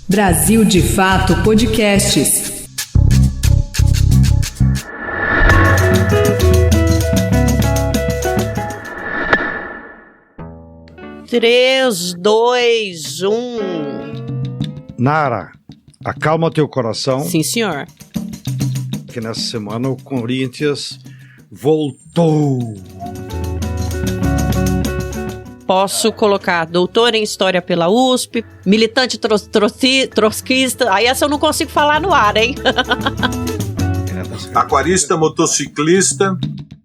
Brasil de Fato Podcasts. Três, dois, um. Nara, acalma teu coração. Sim, senhor. Que nessa semana o Corinthians voltou. Posso colocar doutor em História pela USP, militante trotskista. Aí essa eu não consigo falar no ar, hein? Aquarista, motociclista.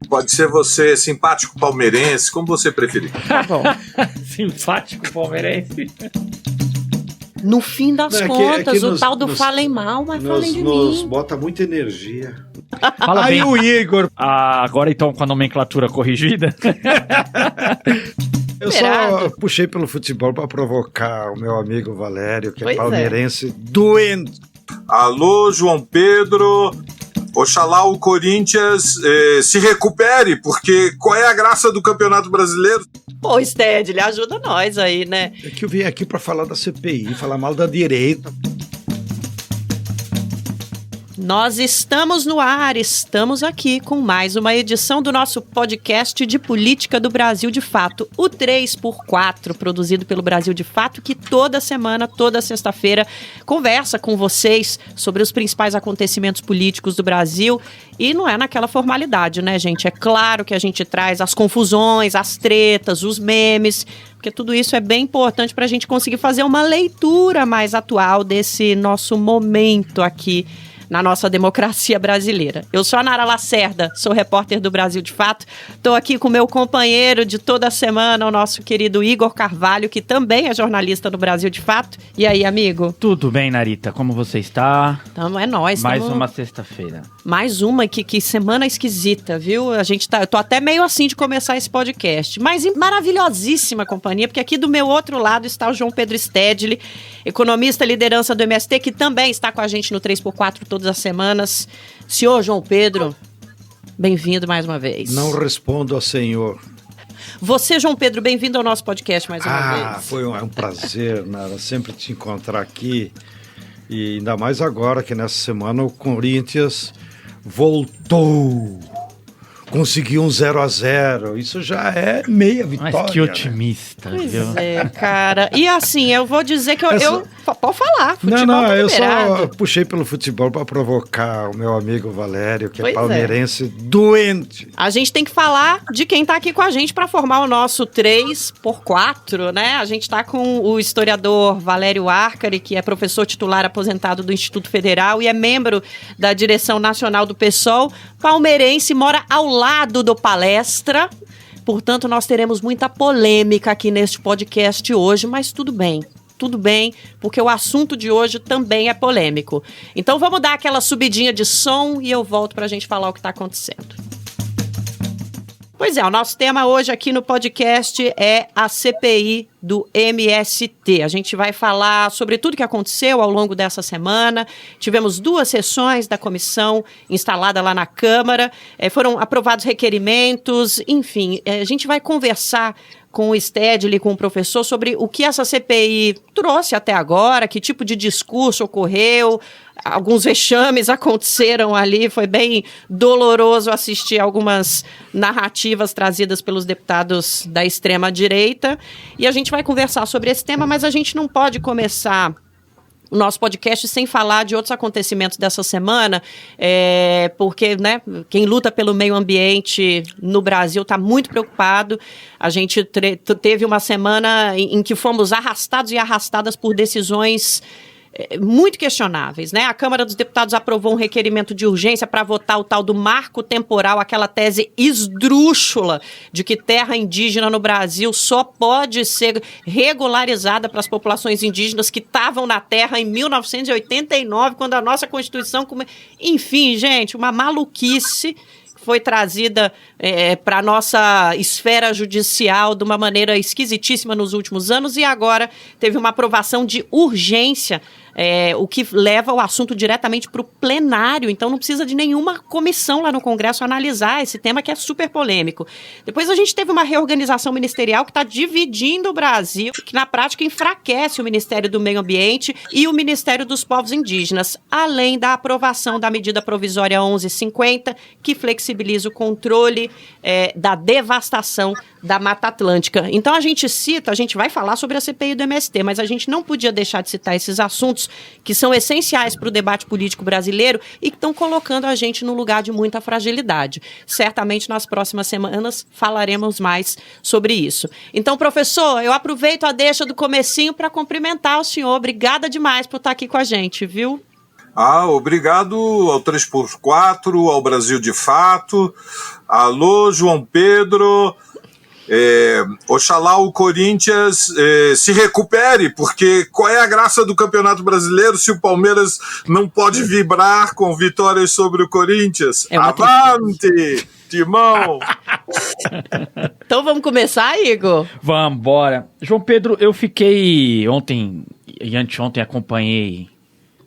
Pode ser você simpático palmeirense, como você preferir. Tá bom. Simpático palmeirense. No fim das contas, o tal do falem mal, mas falem de nos mim. bota muita energia. Fala Aí bem. o Igor. Agora então com a nomenclatura corrigida. Eu só puxei pelo futebol para provocar o meu amigo Valério, que Pois é palmeirense doente. Alô, João Pedro. Oxalá o Corinthians se recupere, porque qual é a graça do Campeonato Brasileiro? Pô, Sted, ele ajuda nós aí, né? É que eu vim aqui para falar da CPI, falar mal da direita. Nós estamos no ar, estamos aqui com mais uma edição do nosso podcast de política do Brasil de Fato, o 3x4, produzido pelo Brasil de Fato, que toda semana, toda sexta-feira, conversa com vocês sobre os principais acontecimentos políticos do Brasil. E não é naquela formalidade, né, gente? É claro que a gente traz as confusões, as tretas, os memes, porque tudo isso é bem importante para a gente conseguir fazer uma leitura mais atual desse nosso momento aqui na nossa democracia brasileira. Eu sou a Nara Lacerda, sou repórter do Brasil de Fato. Estou aqui com meu companheiro de toda semana, o nosso querido Igor Carvalho, que também é jornalista do Brasil de Fato. E aí, amigo? Tudo bem, Narita? Como você está? Então, é nóis. Mais uma sexta-feira. Mais uma, que semana esquisita, viu? Eu tô até meio assim de começar esse podcast. Mas em maravilhosíssima companhia, porque aqui do meu outro lado está o João Pedro Stedley, economista, liderança do MST, que também está com a gente no 3x4 todas as semanas. Senhor João Pedro, bem-vindo mais uma vez. Não respondo a senhor. Você, João Pedro, bem-vindo ao nosso podcast mais uma vez. Foi um prazer, Nara, sempre te encontrar aqui. E ainda mais agora que nessa semana o Corinthians voltou. Conseguiu um 0-0. Isso já é meia vitória. Mas que otimista, Pois viu? é, cara. E assim, eu vou dizer que pode falar, futebol Não, tá eu liberado. só puxei pelo futebol para provocar o meu amigo Valério, que Pois é palmeirense doente. A gente tem que falar de quem tá aqui com a gente para formar o nosso 3x4, né? A gente tá com o historiador Valério Arcari, que é professor titular aposentado do Instituto Federal e é membro da direção nacional do PSOL, palmeirense, mora ao lado do Palestra. Portanto, nós teremos muita polêmica aqui neste podcast hoje, mas tudo bem, porque o assunto de hoje também é polêmico. Então vamos dar aquela subidinha de som e eu volto pra gente falar o que tá acontecendo. Pois é, o nosso tema hoje aqui no podcast é a CPI do MST. A gente vai falar sobre tudo que aconteceu ao longo dessa semana. Tivemos 2 sessões da comissão instalada lá na Câmara. Foram aprovados requerimentos, enfim. A gente vai conversar com o Stedley, com o professor, sobre o que essa CPI trouxe até agora, que tipo de discurso ocorreu, alguns vexames aconteceram ali, foi bem doloroso assistir algumas narrativas trazidas pelos deputados da extrema-direita, e a gente vai conversar sobre esse tema, mas a gente não pode começar o nosso podcast sem falar de outros acontecimentos dessa semana, porque, né, quem luta pelo meio ambiente no Brasil está muito preocupado. A gente teve uma semana em que fomos arrastados e arrastadas por decisões muito questionáveis, né? A Câmara dos Deputados aprovou um requerimento de urgência para votar o tal do marco temporal, aquela tese esdrúxula de que terra indígena no Brasil só pode ser regularizada para as populações indígenas que estavam na terra em 1989, quando a nossa Constituição... Enfim, gente, uma maluquice foi trazida para a nossa esfera judicial de uma maneira esquisitíssima nos últimos anos e agora teve uma aprovação de urgência o que leva o assunto diretamente para o plenário, então não precisa de nenhuma comissão lá no Congresso analisar esse tema que é super polêmico. Depois a gente teve uma reorganização ministerial que está dividindo o Brasil, que na prática enfraquece o Ministério do Meio Ambiente e o Ministério dos Povos Indígenas, além da aprovação da medida provisória 1150, que flexibiliza o controle da devastação da Mata Atlântica. Então a gente vai falar sobre a CPI do MST, mas a gente não podia deixar de citar esses assuntos que são essenciais para o debate político brasileiro e que estão colocando a gente num lugar de muita fragilidade. Certamente nas próximas semanas falaremos mais sobre isso. Então, professor, eu aproveito a deixa do comecinho para cumprimentar o senhor. Obrigada demais por estar aqui com a gente, viu? Obrigado ao 3x4, ao Brasil de Fato. Alô, João Pedro. Oxalá o Corinthians se recupere, porque qual é a graça do Campeonato Brasileiro se o Palmeiras não pode vibrar com vitórias sobre o Corinthians? Avante, Timão! Então vamos começar, Igor? Vamos, bora. João Pedro, eu fiquei ontem e anteontem acompanhei,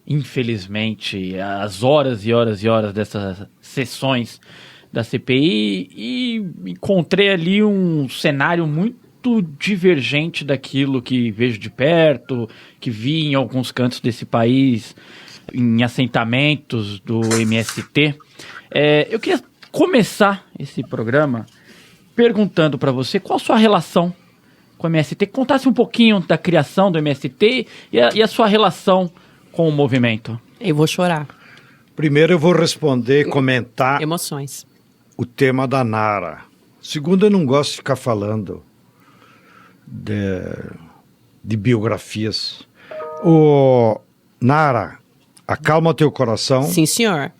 infelizmente, as horas e horas e horas dessas sessões da CPI e encontrei ali um cenário muito divergente daquilo que vejo de perto, que vi em alguns cantos desse país, em assentamentos do MST. Eu queria começar esse programa perguntando para você qual a sua relação com o MST, contasse um pouquinho da criação do MST e a sua relação com o movimento. Eu vou chorar. Primeiro eu vou responder, comentar Emoções. o tema da Nara. Segundo, eu não gosto de ficar falando de biografias. Nara, acalma teu coração. Sim, senhor.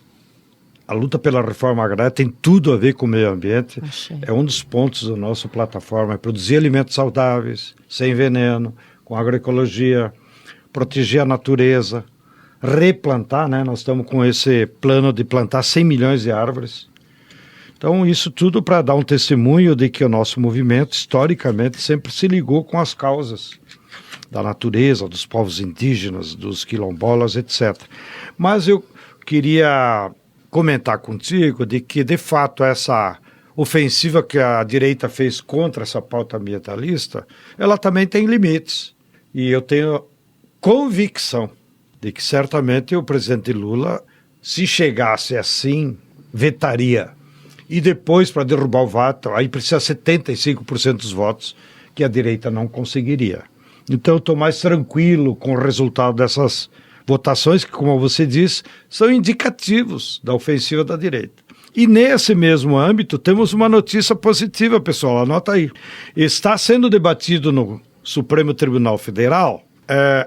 A luta pela reforma agrária tem tudo a ver com o meio ambiente. Achei. É um dos pontos da nossa plataforma, é produzir alimentos saudáveis, sem veneno, com agroecologia, proteger a natureza, replantar, né? Nós estamos com esse plano de plantar 100 milhões de árvores. Então, isso tudo para dar um testemunho de que o nosso movimento, historicamente, sempre se ligou com as causas da natureza, dos povos indígenas, dos quilombolas, etc. Mas eu queria comentar contigo de que, de fato, essa ofensiva que a direita fez contra essa pauta ambientalista, ela também tem limites. E eu tenho convicção de que, certamente, o presidente Lula, se chegasse assim, vetaria. E depois, para derrubar o veto, aí precisa 75% dos votos, que a direita não conseguiria. Então, eu estou mais tranquilo com o resultado dessas votações, que, como você disse, são indicativos da ofensiva da direita. E nesse mesmo âmbito, temos uma notícia positiva, pessoal, anota aí. Está sendo debatido no Supremo Tribunal Federal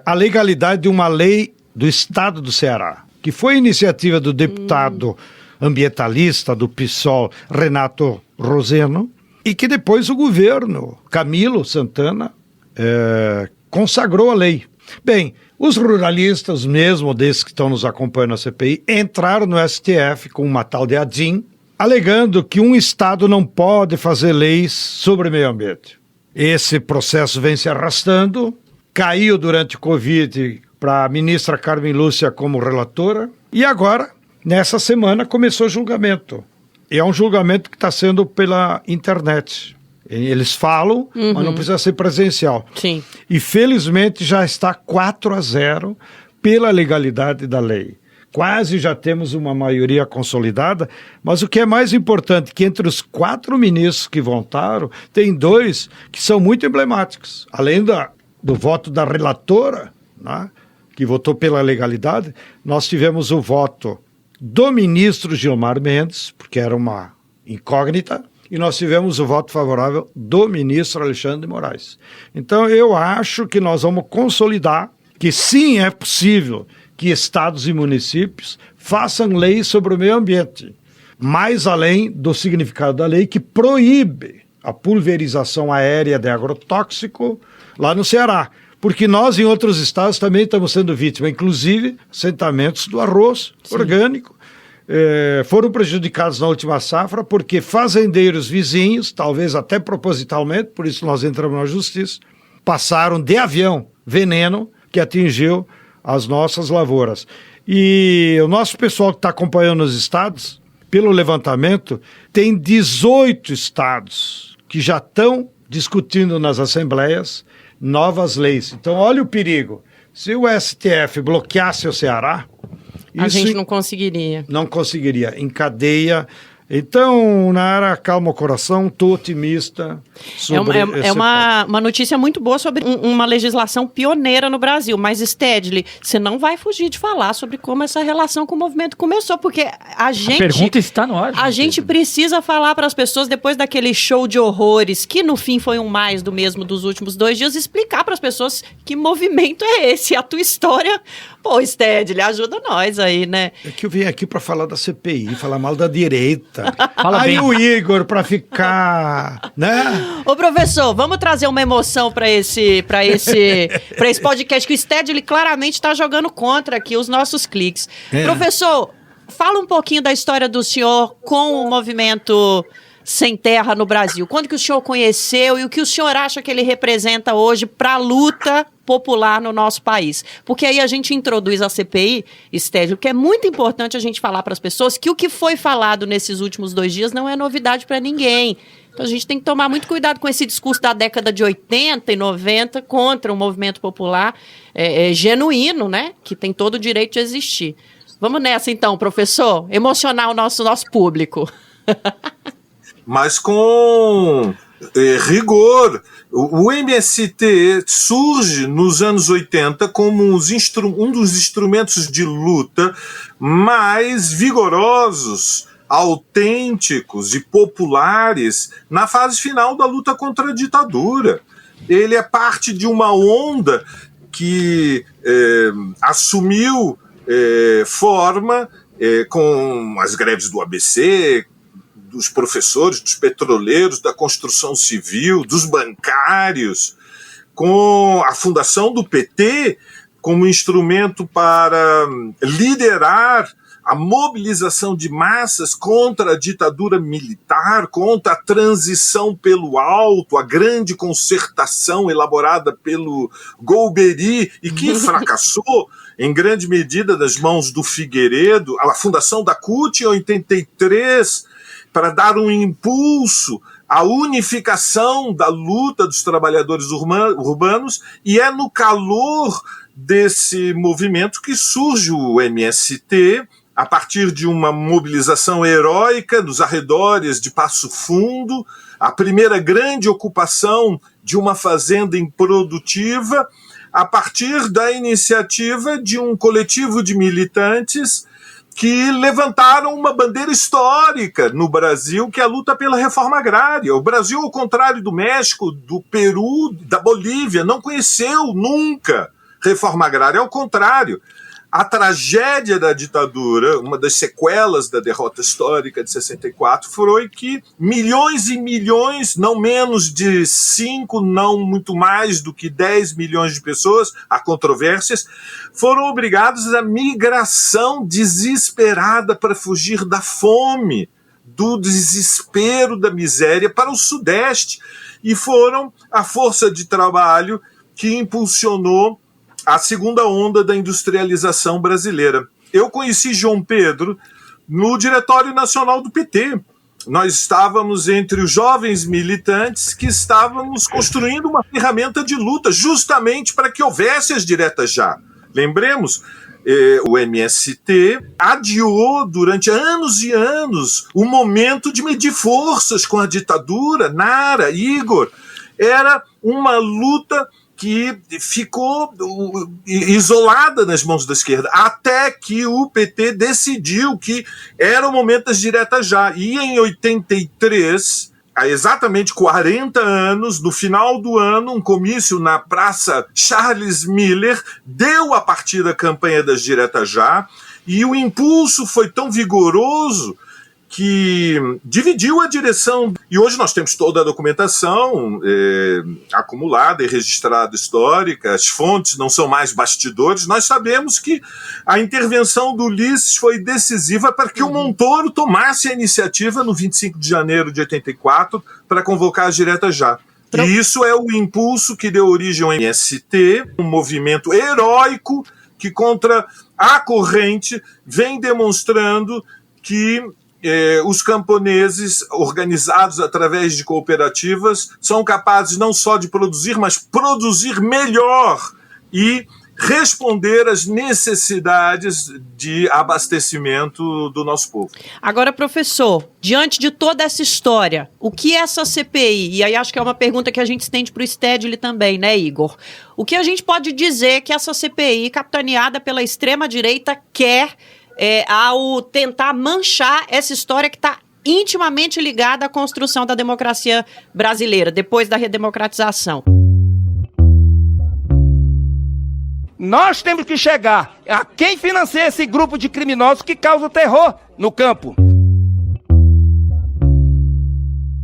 a legalidade de uma lei do Estado do Ceará, que foi iniciativa do deputado ambientalista do PSOL, Renato Roseno, e que depois o governo, Camilo Santana, consagrou a lei. Bem, os ruralistas, mesmo desses que estão nos acompanhando na CPI, entraram no STF com uma tal de ADIM, alegando que um Estado não pode fazer leis sobre o meio ambiente. Esse processo vem se arrastando, caiu durante o Covid para a ministra Carmen Lúcia como relatora, e agora, nessa semana, começou o julgamento. E é um julgamento que está sendo pela internet. Eles falam, mas não precisa ser presencial. Sim. E felizmente já está 4-0 pela legalidade da lei. Quase já temos uma maioria consolidada, mas o que é mais importante, que entre os 4 ministros que votaram, tem 2 que são muito emblemáticos. Além do voto da relatora, né, que votou pela legalidade, nós tivemos o voto do ministro Gilmar Mendes, porque era uma incógnita, e nós tivemos o voto favorável do ministro Alexandre de Moraes. Então, eu acho que nós vamos consolidar que sim, é possível que estados e municípios façam leis sobre o meio ambiente, mais além do significado da lei que proíbe a pulverização aérea de agrotóxico lá no Ceará. Porque nós, em outros estados, também estamos sendo vítimas, inclusive assentamentos do arroz orgânico, foram prejudicados na última safra porque fazendeiros vizinhos, talvez até propositalmente, por isso nós entramos na justiça, passaram de avião veneno que atingiu as nossas lavouras. E o nosso pessoal que está acompanhando os estados, pelo levantamento, tem 18 estados que já estão discutindo nas assembleias novas leis. Então, olha o perigo. Se o STF bloqueasse o Ceará, A gente não conseguiria. Não conseguiria. Encadeia. Então, Nara, calma o coração, estou otimista sobre É uma notícia muito boa sobre uma legislação pioneira no Brasil, mas, Stedley, você não vai fugir de falar sobre como essa relação com o movimento começou, porque a pergunta está no ar. A gente precisa falar para as pessoas, depois daquele show de horrores, que no fim foi um mais do mesmo dos últimos 2 dias, explicar para as pessoas que movimento é esse, a tua história. Pô, Stedley, ajuda nós aí, né? É que eu vim aqui para falar da CPI, falar mal da direita. Fala Aí bem. o Igor para ficar, né? Ô, professor, vamos trazer uma emoção para esse podcast que o Stedley claramente está jogando contra aqui os nossos cliques. Professor, fala um pouquinho da história do senhor com o movimento Sem Terra no Brasil. Quando que o senhor conheceu e o que o senhor acha que ele representa hoje para a luta popular no nosso país? Porque aí a gente introduz a CPI, Stedley, que é muito importante a gente falar para as pessoas que o que foi falado nesses últimos 2 dias não é novidade para ninguém. Então a gente tem que tomar muito cuidado com esse discurso da década de 80 e 90 contra o movimento popular genuíno, né? Que tem todo o direito de existir. Vamos nessa então, professor, emocionar o nosso público. Mas com rigor. O MST surge nos anos 80 como um dos instrumentos de luta mais vigorosos, autênticos e populares na fase final da luta contra a ditadura. Ele é parte de uma onda que assumiu forma com as greves do ABC, dos professores, dos petroleiros, da construção civil, dos bancários, com a fundação do PT como instrumento para liderar a mobilização de massas contra a ditadura militar, contra a transição pelo alto, a grande concertação elaborada pelo Golbery e que fracassou em grande medida nas mãos do Figueiredo, a fundação da CUT em 83, para dar um impulso à unificação da luta dos trabalhadores urbanos, e é no calor desse movimento que surge o MST, a partir de uma mobilização heróica nos arredores de Passo Fundo, a primeira grande ocupação de uma fazenda improdutiva, a partir da iniciativa de um coletivo de militantes que levantaram uma bandeira histórica no Brasil, que é a luta pela reforma agrária. O Brasil, ao contrário do México, do Peru, da Bolívia, não conheceu nunca reforma agrária. Ao contrário, a tragédia da ditadura, uma das sequelas da derrota histórica de 64, foi que milhões e milhões, não menos de 5, não muito mais do que 10 milhões de pessoas, há controvérsias, foram obrigados à migração desesperada para fugir da fome, do desespero, da miséria para o Sudeste, e foram a força de trabalho que impulsionou a segunda onda da industrialização brasileira. Eu conheci João Pedro no Diretório Nacional do PT. Nós estávamos entre os jovens militantes que estávamos construindo uma ferramenta de luta justamente para que houvesse as diretas já. Lembremos, o MST adiou durante anos e anos o momento de medir forças com a ditadura. Nara, Igor, era uma luta que ficou isolada nas mãos da esquerda, até que o PT decidiu que era o momento das diretas já. E em 83, há exatamente 40 anos, no final do ano, um comício na Praça Charles Miller deu a partida à campanha das diretas já, e o impulso foi tão vigoroso que dividiu a direção. E hoje nós temos toda a documentação acumulada e registrada histórica, as fontes não são mais bastidores. Nós sabemos que a intervenção do Ulisses foi decisiva para que o Montoro tomasse a iniciativa no 25 de janeiro de 84 para convocar as diretas já. E isso é o impulso que deu origem ao MST, um movimento heróico que, contra a corrente, vem demonstrando que os camponeses, organizados através de cooperativas, são capazes não só de produzir, mas produzir melhor e responder às necessidades de abastecimento do nosso povo. Agora, professor, diante de toda essa história, o que essa CPI, e aí acho que é uma pergunta que a gente estende para o Stedley também, né, Igor? O que a gente pode dizer que essa CPI, capitaneada pela extrema-direita, quer ao tentar manchar essa história que está intimamente ligada à construção da democracia brasileira, depois da redemocratização? Nós temos que chegar a quem financia esse grupo de criminosos que causa terror no campo.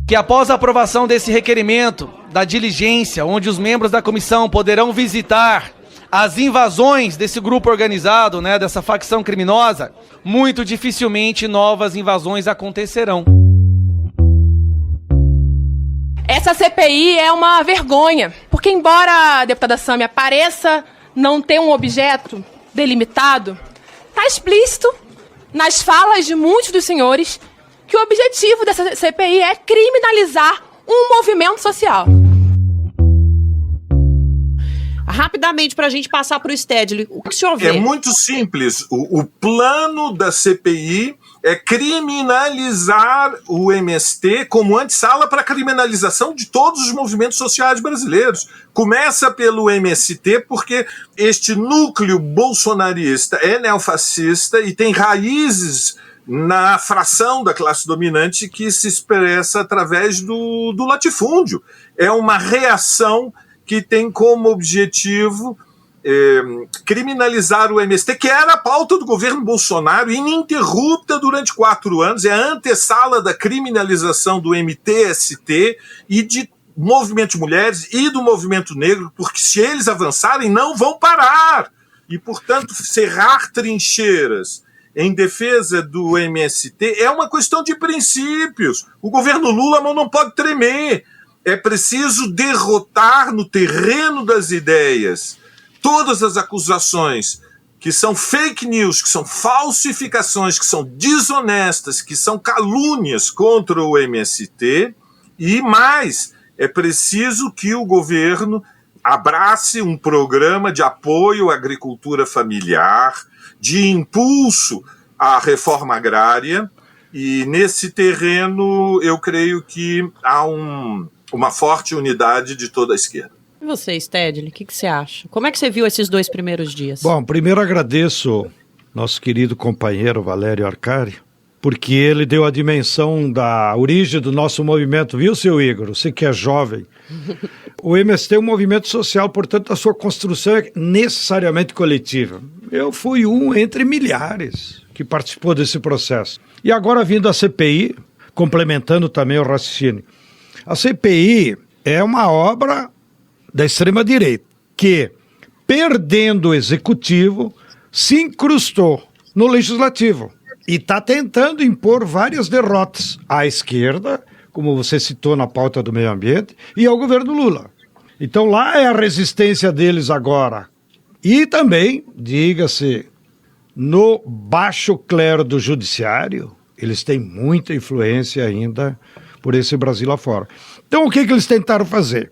Que após a aprovação desse requerimento da diligência, onde os membros da comissão poderão visitar as invasões desse grupo organizado, né, dessa facção criminosa, muito dificilmente novas invasões acontecerão. Essa CPI é uma vergonha, porque embora a deputada Sâmia pareça não ter um objeto delimitado, está explícito nas falas de muitos dos senhores que o objetivo dessa CPI é criminalizar um movimento social. Rapidamente, para a gente passar para o Stedley, o que o senhor vê? É muito simples. O plano da CPI é criminalizar o MST como antessala para a criminalização de todos os movimentos sociais brasileiros. Começa pelo MST, porque este núcleo bolsonarista é neofascista e tem raízes na fração da classe dominante que se expressa através do latifúndio. É uma reação que tem como objetivo criminalizar o MST, que era a pauta do governo Bolsonaro, ininterrupta durante 4 anos, é a antessala da criminalização do MTST e de movimento de mulheres e do movimento negro, porque se eles avançarem, não vão parar. E, portanto, cerrar trincheiras em defesa do MST é uma questão de princípios. O governo Lula não pode tremer. É preciso derrotar no terreno das ideias todas as acusações que são fake news, que são falsificações, que são desonestas, que são calúnias contra o MST. E mais, é preciso que o governo abrace um programa de apoio à agricultura familiar, de impulso à reforma agrária. E nesse terreno eu creio que há uma forte unidade de toda a esquerda. E você, Stedley, o que você acha? Como é que você viu esses 2 primeiros dias? Bom, primeiro agradeço nosso querido companheiro Valério Arcari, porque ele deu a dimensão da origem do nosso movimento, viu, seu Igor? Você que é jovem. O MST é um movimento social, portanto, a sua construção é necessariamente coletiva. Eu fui um entre milhares que participou desse processo. E agora, vindo a CPI, complementando também o raciocínio, a CPI é uma obra da extrema-direita que, perdendo o executivo, se incrustou no legislativo e está tentando impor várias derrotas à esquerda, como você citou na pauta do meio ambiente, e ao governo Lula. Então lá é a resistência deles agora. E também, diga-se, no baixo clero do judiciário, eles têm muita influência ainda por esse Brasil afora. Então o que eles tentaram fazer?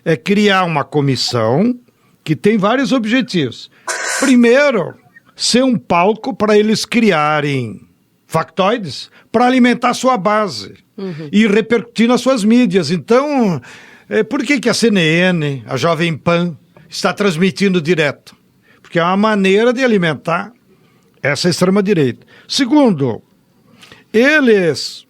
É criar uma comissão que tem vários objetivos. Primeiro, ser um palco para eles criarem factoides para alimentar sua base e repercutir nas suas mídias. Então, por que a CNN, a Jovem Pan, está transmitindo direto? Porque é uma maneira de alimentar essa extrema-direita. Segundo, eles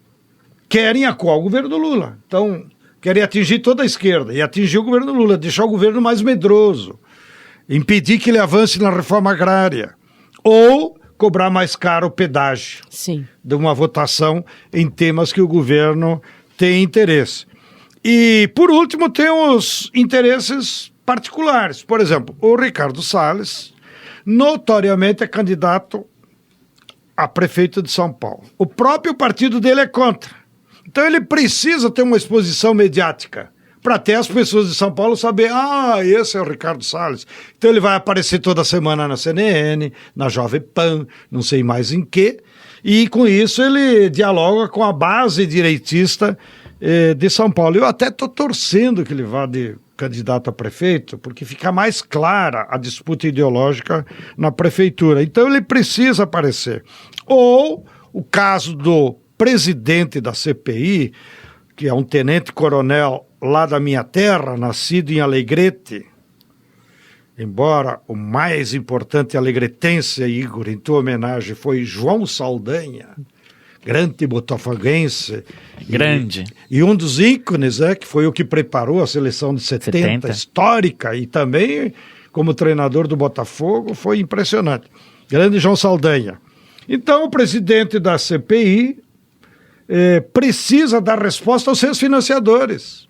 querem acuar o governo do Lula. Então, querem atingir toda a esquerda e atingir o governo Lula, deixar o governo mais medroso, impedir que ele avance na reforma agrária ou cobrar mais caro o pedágio de uma votação em temas que o governo tem interesse. E, por último, tem os interesses particulares. Por exemplo, o Ricardo Salles, notoriamente é candidato a prefeito de São Paulo. O próprio partido dele é contra. Então ele precisa ter uma exposição mediática para até as pessoas de São Paulo saber, esse é o Ricardo Salles. Então ele vai aparecer toda semana na CNN, na Jovem Pan, não sei mais em quê, e com isso ele dialoga com a base direitista de São Paulo. Eu até estou torcendo que ele vá de candidato a prefeito, porque fica mais clara a disputa ideológica na prefeitura. Então ele precisa aparecer. Ou o caso do presidente da CPI, que é um tenente-coronel lá da minha terra, nascido em Alegrete, embora o mais importante alegretense, Igor, em tua homenagem, foi João Saldanha, grande botafoguense. Grande. E um dos ícones, que foi o que preparou a seleção de 70, histórica, e também como treinador do Botafogo, foi impressionante. Grande João Saldanha. Então o presidente da CPI precisa dar resposta aos seus financiadores.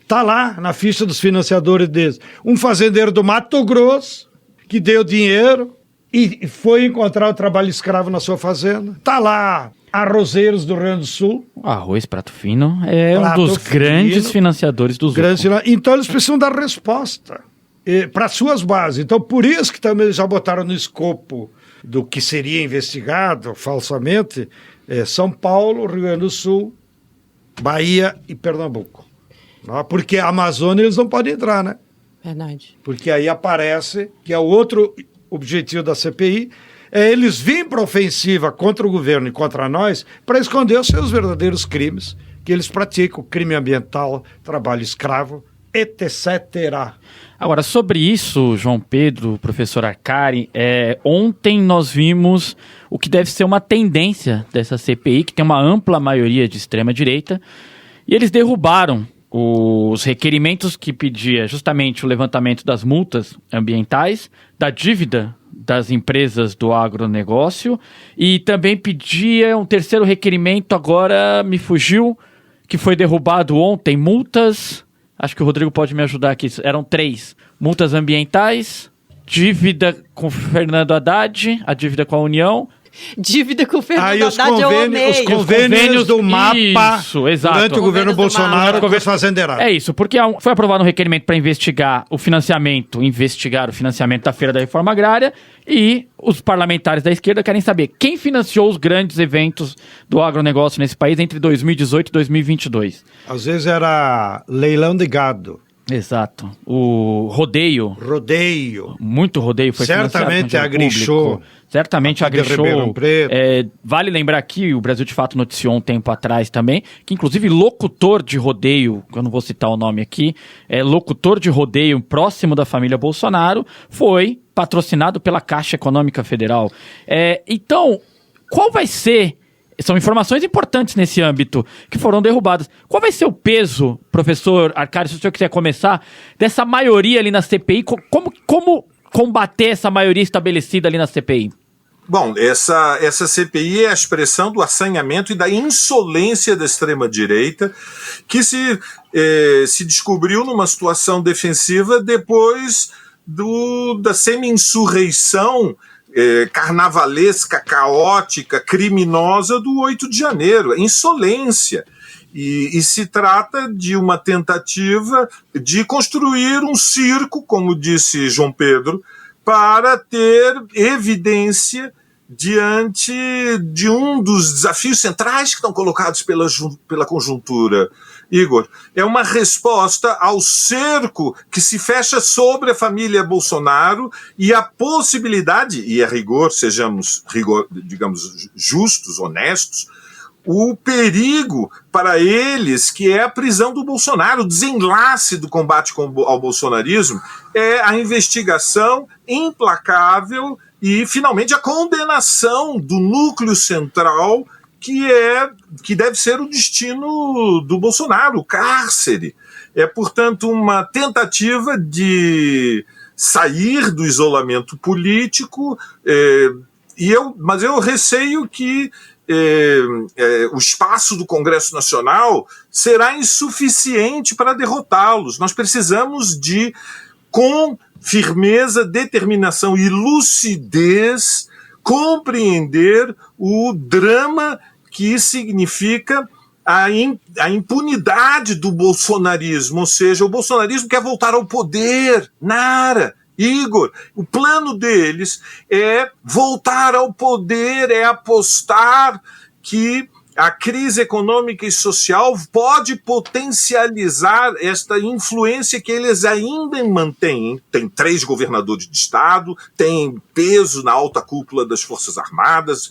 Está lá na ficha dos financiadores deles. Um fazendeiro do Mato Grosso que deu dinheiro e foi encontrar o trabalho escravo na sua fazenda. Está lá arrozeiros do Rio Grande do Sul. Arroz Prato Fino é um dos grandes financiadores dos Então eles precisam dar resposta para suas bases. Então por isso que também já botaram no escopo do que seria investigado falsamente São Paulo, Rio Grande do Sul, Bahia e Pernambuco. Porque a Amazônia eles não podem entrar, né? Verdade. Porque aí aparece que é o outro objetivo da CPI, eles vêm para a ofensiva contra o governo e contra nós para esconder os seus verdadeiros crimes, que eles praticam, crime ambiental, trabalho escravo, etc. Agora, sobre isso, João Pedro, professor Arcari, ontem nós vimos o que deve ser uma tendência dessa CPI, que tem uma ampla maioria de extrema-direita, e eles derrubaram os requerimentos que pedia justamente o levantamento das multas ambientais, da dívida das empresas do agronegócio, e também pedia um terceiro requerimento, agora me fugiu, que foi derrubado ontem, multas, acho que o Rodrigo pode me ajudar aqui, eram 3, multas ambientais, dívida com Fernando Haddad, a dívida com a União. Dívida com o Fernando Haddad, eu amei. Os convênios do MAPA, isso, exato. durante o governo Bolsonaro, com os fazendeirados. É isso, porque foi aprovado um requerimento para investigar o financiamento da Feira da Reforma Agrária, e os parlamentares da esquerda querem saber quem financiou os grandes eventos do agronegócio nesse país entre 2018 e 2022. Às vezes era leilão de gado. Exato. O rodeio. Muito rodeio foi certamente agrichou. Certamente agrichou. Vale lembrar aqui, o Brasil de Fato noticiou um tempo atrás também, que inclusive locutor de rodeio, eu não vou citar o nome aqui, locutor de rodeio próximo da família Bolsonaro, foi patrocinado pela Caixa Econômica Federal. Então, qual vai ser... São informações importantes nesse âmbito que foram derrubadas. Qual vai ser o peso, professor Arcari, se o senhor quiser começar, dessa maioria ali na CPI? Como combater essa maioria estabelecida ali na CPI? Bom, essa CPI é a expressão do assanhamento e da insolência da extrema-direita, que se descobriu numa situação defensiva depois da semi-insurreição carnavalesca, caótica, criminosa do 8 de janeiro. É insolência. E se trata de uma tentativa de construir um circo, como disse João Pedro, para ter evidência diante de um dos desafios centrais que estão colocados pela conjuntura. Igor, é uma resposta ao cerco que se fecha sobre a família Bolsonaro e a possibilidade, e a rigor, digamos, justos, honestos, o perigo para eles, que é a prisão do Bolsonaro, o desenlace do combate ao bolsonarismo, é a investigação implacável e, finalmente, a condenação do núcleo central que deve ser o destino do Bolsonaro, o cárcere. É, portanto, uma tentativa de sair do isolamento político, mas eu receio que o espaço do Congresso Nacional será insuficiente para derrotá-los. Nós precisamos com firmeza, determinação e lucidez, compreender o drama que significa a impunidade do bolsonarismo, ou seja, o bolsonarismo quer voltar ao poder. Nara, Igor, o plano deles é voltar ao poder, é apostar que a crise econômica e social pode potencializar esta influência que eles ainda mantêm. Tem 3 governadores de estado, tem peso na alta cúpula das Forças Armadas,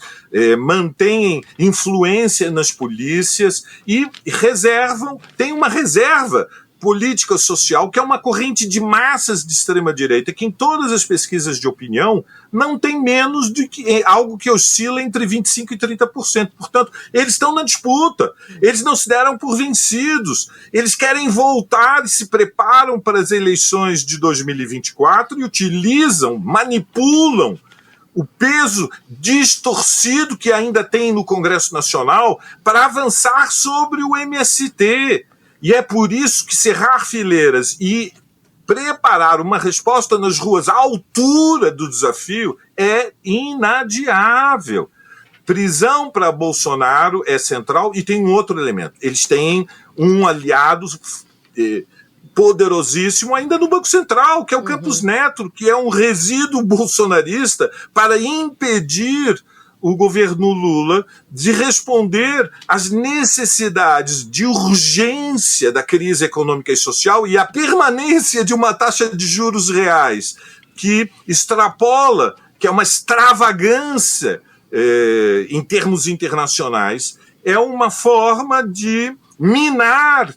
mantêm influência nas polícias e tem uma reserva política social, que é uma corrente de massas de extrema-direita, que em todas as pesquisas de opinião não tem menos de algo que oscila entre 25% e 30%. Portanto, eles estão na disputa, eles não se deram por vencidos, eles querem voltar e se preparam para as eleições de 2024 e utilizam, manipulam o peso distorcido que ainda tem no Congresso Nacional para avançar sobre o MST. E é por isso que cerrar fileiras e preparar uma resposta nas ruas à altura do desafio é inadiável. Prisão para Bolsonaro é central e tem um outro elemento. Eles têm um aliado poderosíssimo ainda no Banco Central, que é o Campos Neto, que é um resíduo bolsonarista para impedir o governo Lula de responder às necessidades de urgência da crise econômica e social e a permanência de uma taxa de juros reais que extrapola, que é uma extravagância em termos internacionais, é uma forma de minar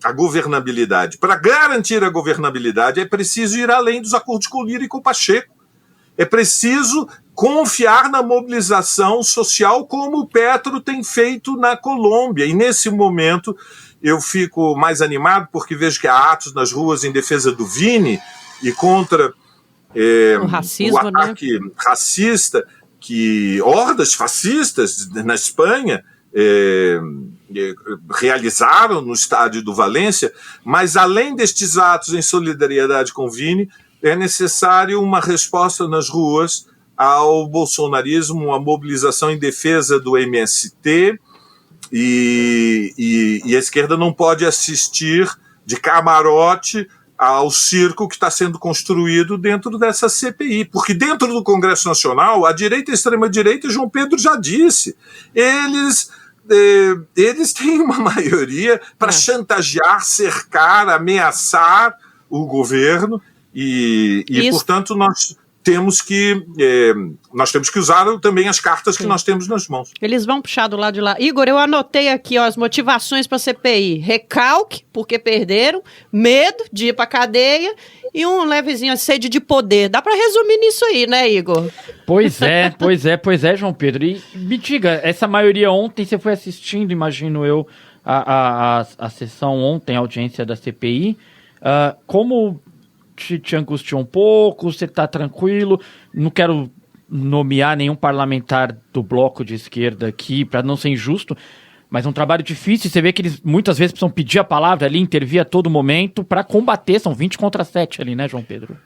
a governabilidade. Para garantir a governabilidade é preciso ir além dos acordos com o Lira e com o Pacheco. É preciso confiar na mobilização social como o Petro tem feito na Colômbia. E nesse momento eu fico mais animado porque vejo que há atos nas ruas em defesa do Vini e contra o racismo, o ataque racista que hordas fascistas na Espanha realizaram no estádio do Valência. Mas além destes atos em solidariedade com o Vini, é necessário uma resposta nas ruas ao bolsonarismo, uma mobilização em defesa do MST e a esquerda não pode assistir de camarote ao circo que está sendo construído dentro dessa CPI, porque dentro do Congresso Nacional, a direita e a extrema-direita, João Pedro já disse, eles têm uma maioria para chantagear, cercar, ameaçar o governo e portanto, nós temos que usar também as cartas que nós temos nas mãos. Eles vão puxar do lado de lá. Igor, eu anotei aqui as motivações para a CPI. Recalque, porque perderam, medo de ir para cadeia e um levezinho sede de poder. Dá para resumir nisso aí, né, Igor? Pois é, João Pedro. E me diga, essa maioria ontem, você foi assistindo, imagino eu, a sessão ontem, a audiência da CPI. Como te angustiou um pouco? Você está tranquilo? Não quero nomear nenhum parlamentar do bloco de esquerda aqui, para não ser injusto, mas é um trabalho difícil. Você vê que eles muitas vezes precisam pedir a palavra ali, intervir a todo momento para combater. São 20 contra 7 ali, né, João Pedro?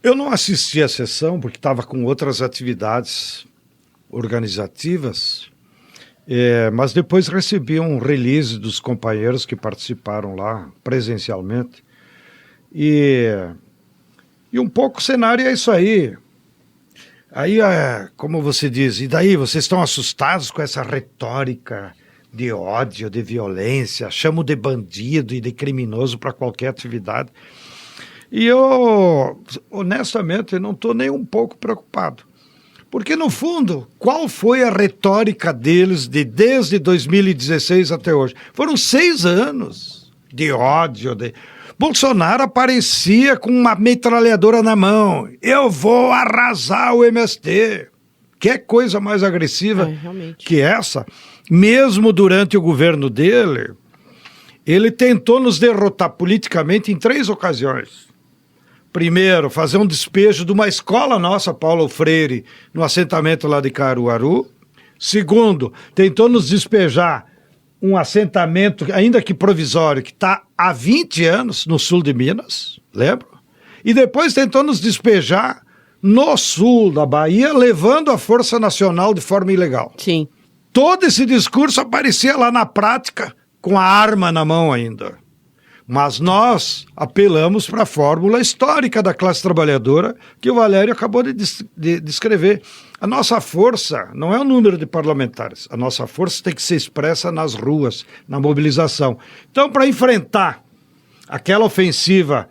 Eu não assisti a sessão porque estava com outras atividades organizativas, mas depois recebi um release dos companheiros que participaram lá presencialmente. E um pouco o cenário é isso aí. Aí, como você diz, e daí vocês estão assustados com essa retórica de ódio, de violência, chamo de bandido e de criminoso para qualquer atividade. E eu, honestamente, não estou nem um pouco preocupado. Porque, no fundo, qual foi a retórica deles desde 2016 até hoje? Foram 6 anos de ódio, Bolsonaro aparecia com uma metralhadora na mão. Eu vou arrasar o MST. Que coisa mais agressiva que essa. Mesmo durante o governo dele, ele tentou nos derrotar politicamente em 3 ocasiões. Primeiro, fazer um despejo de uma escola nossa, Paulo Freire, no assentamento lá de Caruaru. Segundo, tentou nos despejar um assentamento, ainda que provisório, que está há 20 anos no sul de Minas, lembra? E depois tentou nos despejar no sul da Bahia, levando a Força Nacional de forma ilegal. Sim. todo esse discurso aparecia lá na prática com a arma na mão ainda. Mas nós apelamos para a fórmula histórica da classe trabalhadora que o Valério acabou de descrever. A nossa força não é o número de parlamentares. A nossa força tem que ser expressa nas ruas, na mobilização. Então, para enfrentar aquela ofensiva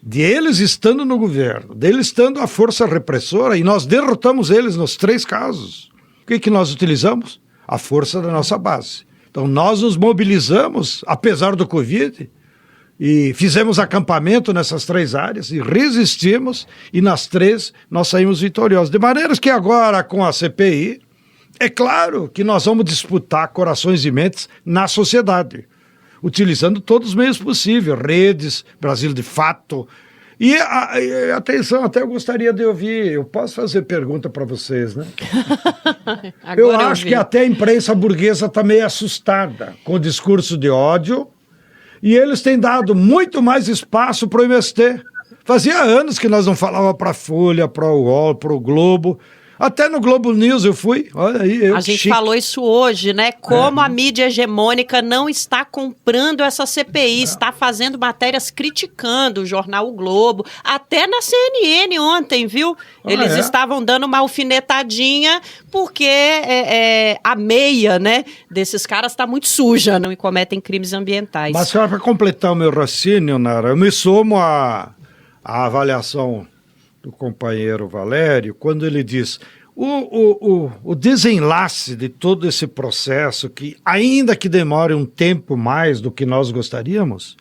de eles estando no governo, deles estando a força repressora, e nós derrotamos eles nos 3 casos, o que nós utilizamos? A força da nossa base. Então, nós nos mobilizamos, apesar do Covid, e fizemos acampamento nessas 3 áreas e resistimos, e nas 3 nós saímos vitoriosos. De maneira que agora, com a CPI, é claro que nós vamos disputar corações e mentes na sociedade, utilizando todos os meios possíveis, redes, Brasil de Fato. E atenção, até eu gostaria de ouvir, eu posso fazer pergunta para vocês, né? Eu acho que até a imprensa burguesa está meio assustada com o discurso de ódio, e eles têm dado muito mais espaço para o MST. Fazia anos que nós não falávamos para a Folha, para o UOL, para o Globo. Até no Globo News eu fui. Olha aí, a gente falou isso hoje, né? Como a mídia hegemônica não está comprando essa CPI, está fazendo matérias criticando o jornal O Globo, até na CNN ontem, viu? Eles estavam dando uma alfinetadinha porque a meia, né, desses caras está muito suja, não, e cometem crimes ambientais. Mas, para completar o meu raciocínio, Nara, eu me somo à avaliação do companheiro Valério, quando ele diz o desenlace de todo esse processo, que ainda que demore um tempo mais do que nós gostaríamos,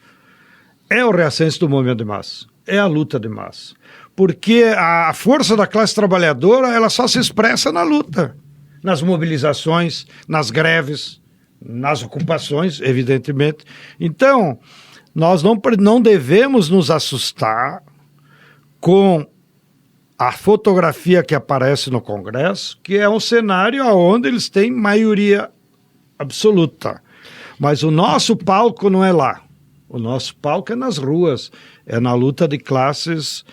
é o reascenso do movimento de massa, é a luta de massa. Porque a força da classe trabalhadora, ela só se expressa na luta, nas mobilizações, nas greves, nas ocupações, evidentemente. Então, nós não devemos nos assustar com a fotografia que aparece no Congresso, que é um cenário onde eles têm maioria absoluta. Mas o nosso palco não é lá. O nosso palco é nas ruas, é na luta de classes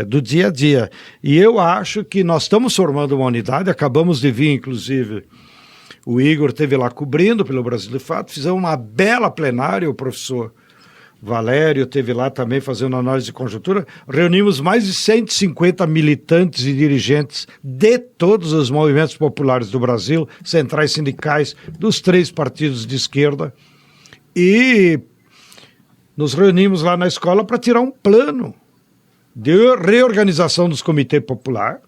do dia a dia. E eu acho que nós estamos formando uma unidade, acabamos de vir, inclusive, o Igor esteve lá cobrindo pelo Brasil de Fato, fizemos uma bela plenária, o professor Valério esteve lá também fazendo análise de conjuntura. Reunimos mais de 150 militantes e dirigentes de todos os movimentos populares do Brasil, centrais sindicais dos 3 partidos de esquerda, e nos reunimos lá na escola para tirar um plano de reorganização dos comitês populares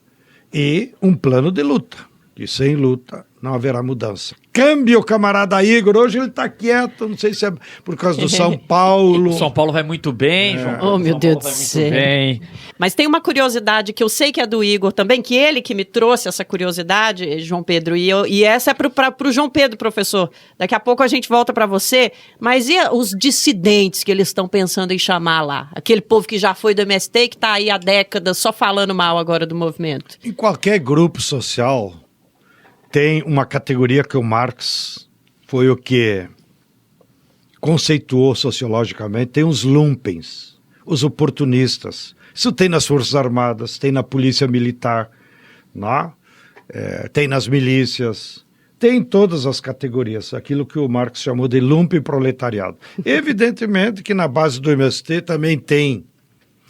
e um plano de luta. E sem luta não haverá mudança. Câmbio, camarada Igor. Hoje ele está quieto, não sei se é por causa do São Paulo. O São Paulo vai muito bem, João Paulo. Oh, meu Deus do céu. Mas tem uma curiosidade que eu sei que é do Igor também, que ele que me trouxe essa curiosidade, João Pedro, e essa é pro João Pedro, professor. Daqui a pouco a gente volta para você. Mas e os dissidentes que eles estão pensando em chamar lá? Aquele povo que já foi do MST e que está aí há décadas só falando mal agora do movimento. Em qualquer grupo social tem uma categoria que o Marx foi o que conceituou sociologicamente, tem os lumpens, os oportunistas. Isso tem nas Forças Armadas, tem na Polícia Militar, né? Tem nas milícias, tem em todas as categorias, aquilo que o Marx chamou de lumpen proletariado. Evidentemente que na base do MST também tem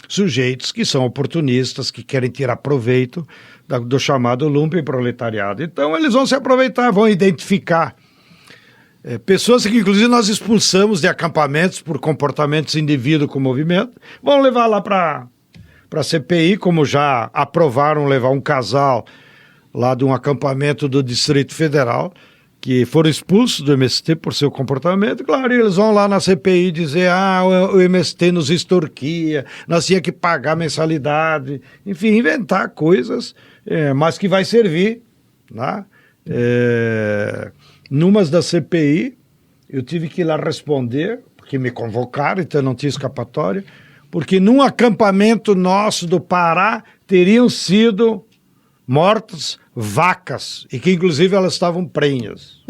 sujeitos que são oportunistas, que querem tirar proveito do chamado lumpen proletariado. Então eles vão se aproveitar, vão identificar pessoas que inclusive nós expulsamos de acampamentos por comportamentos indivíduo com movimento, vão levar lá para a CPI, como já aprovaram levar um casal lá de um acampamento do Distrito Federal, que foram expulsos do MST por seu comportamento. Claro, eles vão lá na CPI dizer, o MST nos extorquia, nós tínhamos que pagar mensalidade, enfim, inventar coisas, mas que vai servir, né? Numas da CPI, eu tive que ir lá responder, porque me convocaram, então não tinha escapatória, porque num acampamento nosso do Pará teriam sido mortas vacas, e que inclusive elas estavam prenhas.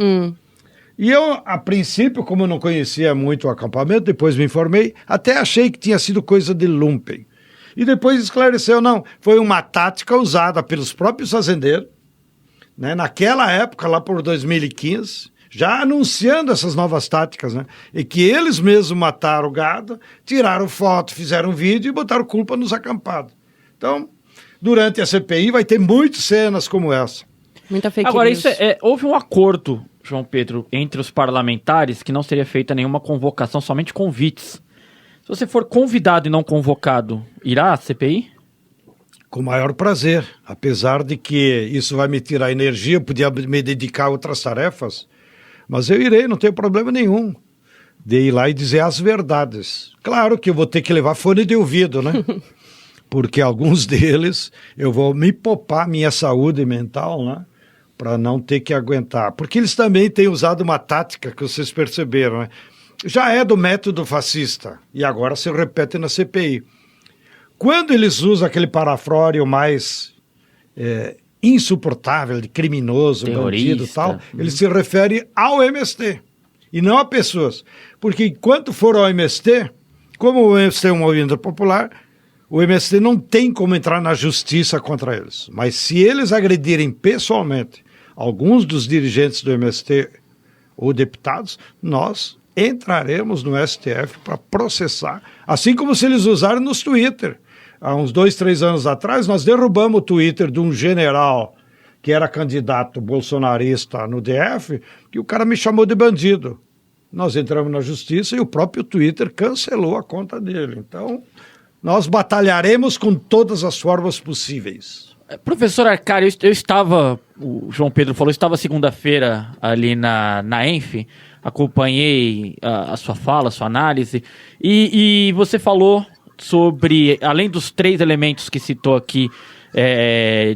E eu, a princípio, como eu não conhecia muito o acampamento, depois me informei, até achei que tinha sido coisa de lumpen. E depois esclareceu, não, foi uma tática usada pelos próprios fazendeiros, né, naquela época, lá por 2015, já anunciando essas novas táticas, né? E que eles mesmos mataram o gado, tiraram foto, fizeram vídeo e botaram culpa nos acampados. Então, durante a CPI vai ter muitas cenas como essa. Muita fake Agora, news. houve um acordo, João Pedro, entre os parlamentares que não seria feita nenhuma convocação, somente convites. Se você for convidado e não convocado, irá à CPI? Com o maior prazer, apesar de que isso vai me tirar energia, eu podia me dedicar a outras tarefas, mas eu irei, não tenho problema nenhum de ir lá e dizer as verdades. Claro que eu vou ter que levar fone de ouvido, né? Porque alguns deles eu vou me poupar minha saúde mental, né? Para não ter que aguentar. Porque eles também têm usado uma tática que vocês perceberam, né? Já é do método fascista e agora se repete na CPI. Quando eles usam aquele parafrório mais insuportável, de criminoso, terrorista, bandido e tal, eles se referem ao MST e não a pessoas. Porque enquanto for ao MST, como o MST é um movimento popular, o MST não tem como entrar na justiça contra eles. Mas se eles agredirem pessoalmente alguns dos dirigentes do MST ou deputados, nós entraremos no STF para processar, assim como se eles usarem nos Twitter. Há uns 2, 3 anos atrás, nós derrubamos o Twitter de um general que era candidato bolsonarista no DF, que o cara me chamou de bandido. Nós entramos na justiça e o próprio Twitter cancelou a conta dele. Então, nós batalharemos com todas as formas possíveis. Professor Arcari, eu estava, o João Pedro falou, eu estava segunda-feira ali na ENF, acompanhei a sua fala, a sua análise, e você falou sobre, além dos 3 elementos que citou aqui,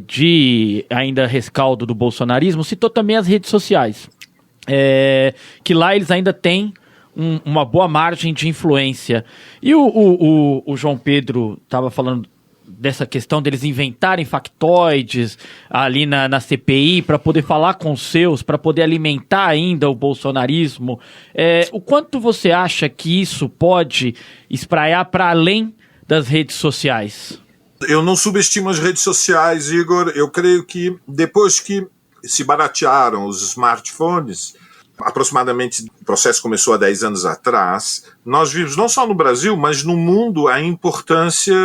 de ainda rescaldo do bolsonarismo, citou também as redes sociais, que lá eles ainda têm uma boa margem de influência. E o João Pedro estava falando dessa questão deles inventarem factoides ali na CPI para poder falar com os seus, para poder alimentar ainda o bolsonarismo. O quanto você acha que isso pode espraiar para além das redes sociais? Eu não subestimo as redes sociais, Igor. Eu creio que depois que se baratearam os smartphones, aproximadamente, o processo começou há 10 anos atrás, nós vimos não só no Brasil, mas no mundo, a importância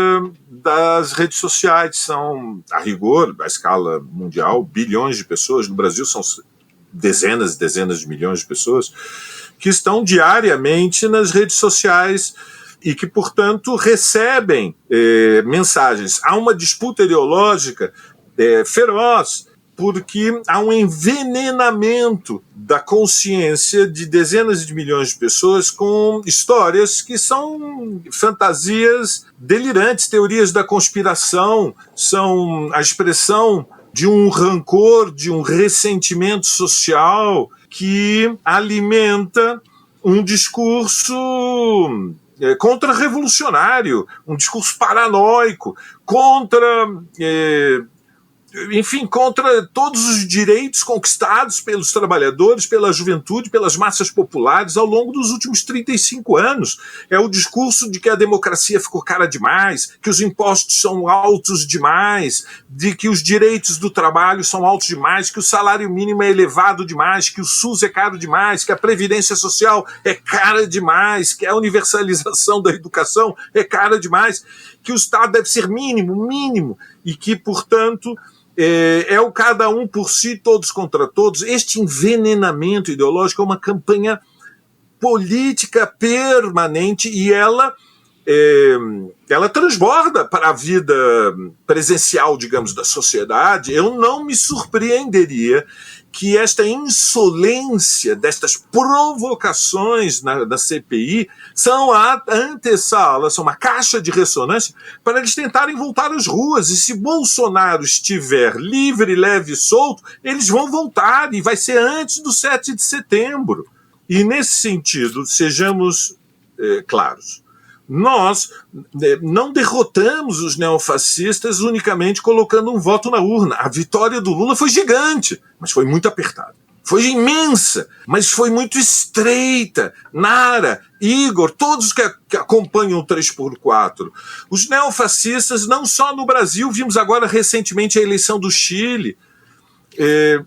das redes sociais. São, a rigor, a escala mundial, bilhões de pessoas. No Brasil são dezenas e dezenas de milhões de pessoas que estão diariamente nas redes sociais e que, portanto, recebem mensagens. Há uma disputa ideológica feroz, porque há um envenenamento da consciência de dezenas de milhões de pessoas com histórias que são fantasias delirantes, teorias da conspiração, são a expressão de um rancor, de um ressentimento social que alimenta um discurso contra-revolucionário, um discurso paranoico, contra todos os direitos conquistados pelos trabalhadores, pela juventude, pelas massas populares ao longo dos últimos 35 anos. É o discurso de que a democracia ficou cara demais, que os impostos são altos demais, de que os direitos do trabalho são altos demais, que o salário mínimo é elevado demais, que o SUS é caro demais, que a Previdência Social é cara demais, que a universalização da educação é cara demais, que o Estado deve ser mínimo, e que, portanto, é o cada um por si, todos contra todos. Este envenenamento ideológico é uma campanha política permanente e ela transborda para a vida presencial, digamos, da sociedade. Eu não me surpreenderia que esta insolência destas provocações na CPI são a antessala, são uma caixa de ressonância para eles tentarem voltar às ruas. E se Bolsonaro estiver livre, leve e solto, eles vão voltar e vai ser antes do 7 de setembro. E nesse sentido, sejamos claros, nós não derrotamos os neofascistas unicamente colocando um voto na urna. A vitória do Lula foi gigante, mas foi muito apertada. Foi imensa, mas foi muito estreita. Nara, Igor, todos que acompanham o 3x4. Os neofascistas, não só no Brasil, vimos agora recentemente a eleição do Chile.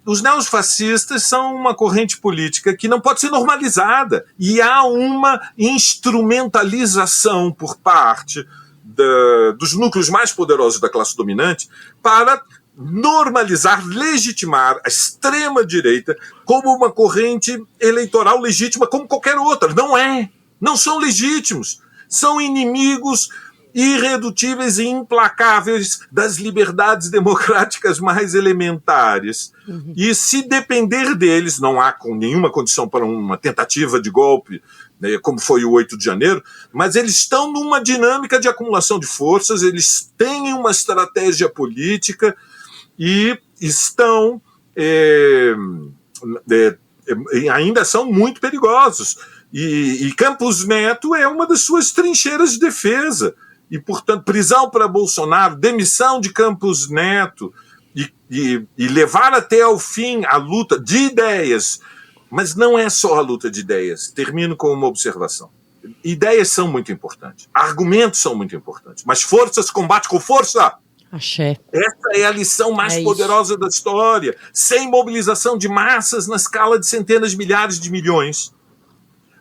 Os neofascistas são uma corrente política que não pode ser normalizada, e há uma instrumentalização por parte dos núcleos mais poderosos da classe dominante para normalizar, legitimar a extrema-direita como uma corrente eleitoral legítima como qualquer outra. Não é. Não são legítimos. São inimigos irredutíveis e implacáveis das liberdades democráticas mais elementares. E se depender deles, não há nenhuma condição para uma tentativa de golpe, né, como foi o 8 de janeiro, mas eles estão numa dinâmica de acumulação de forças, eles têm uma estratégia política e estão ainda são muito perigosos. E Campos Neto é uma das suas trincheiras de defesa. E, portanto, prisão para Bolsonaro, demissão de Campos Neto e levar até ao fim a luta de ideias. Mas não é só a luta de ideias. Termino com uma observação. Ideias são muito importantes. Argumentos são muito importantes. Mas força se combate com força. Axé. Essa é a lição mais poderosa da história. Sem mobilização de massas na escala de centenas de milhares de milhões,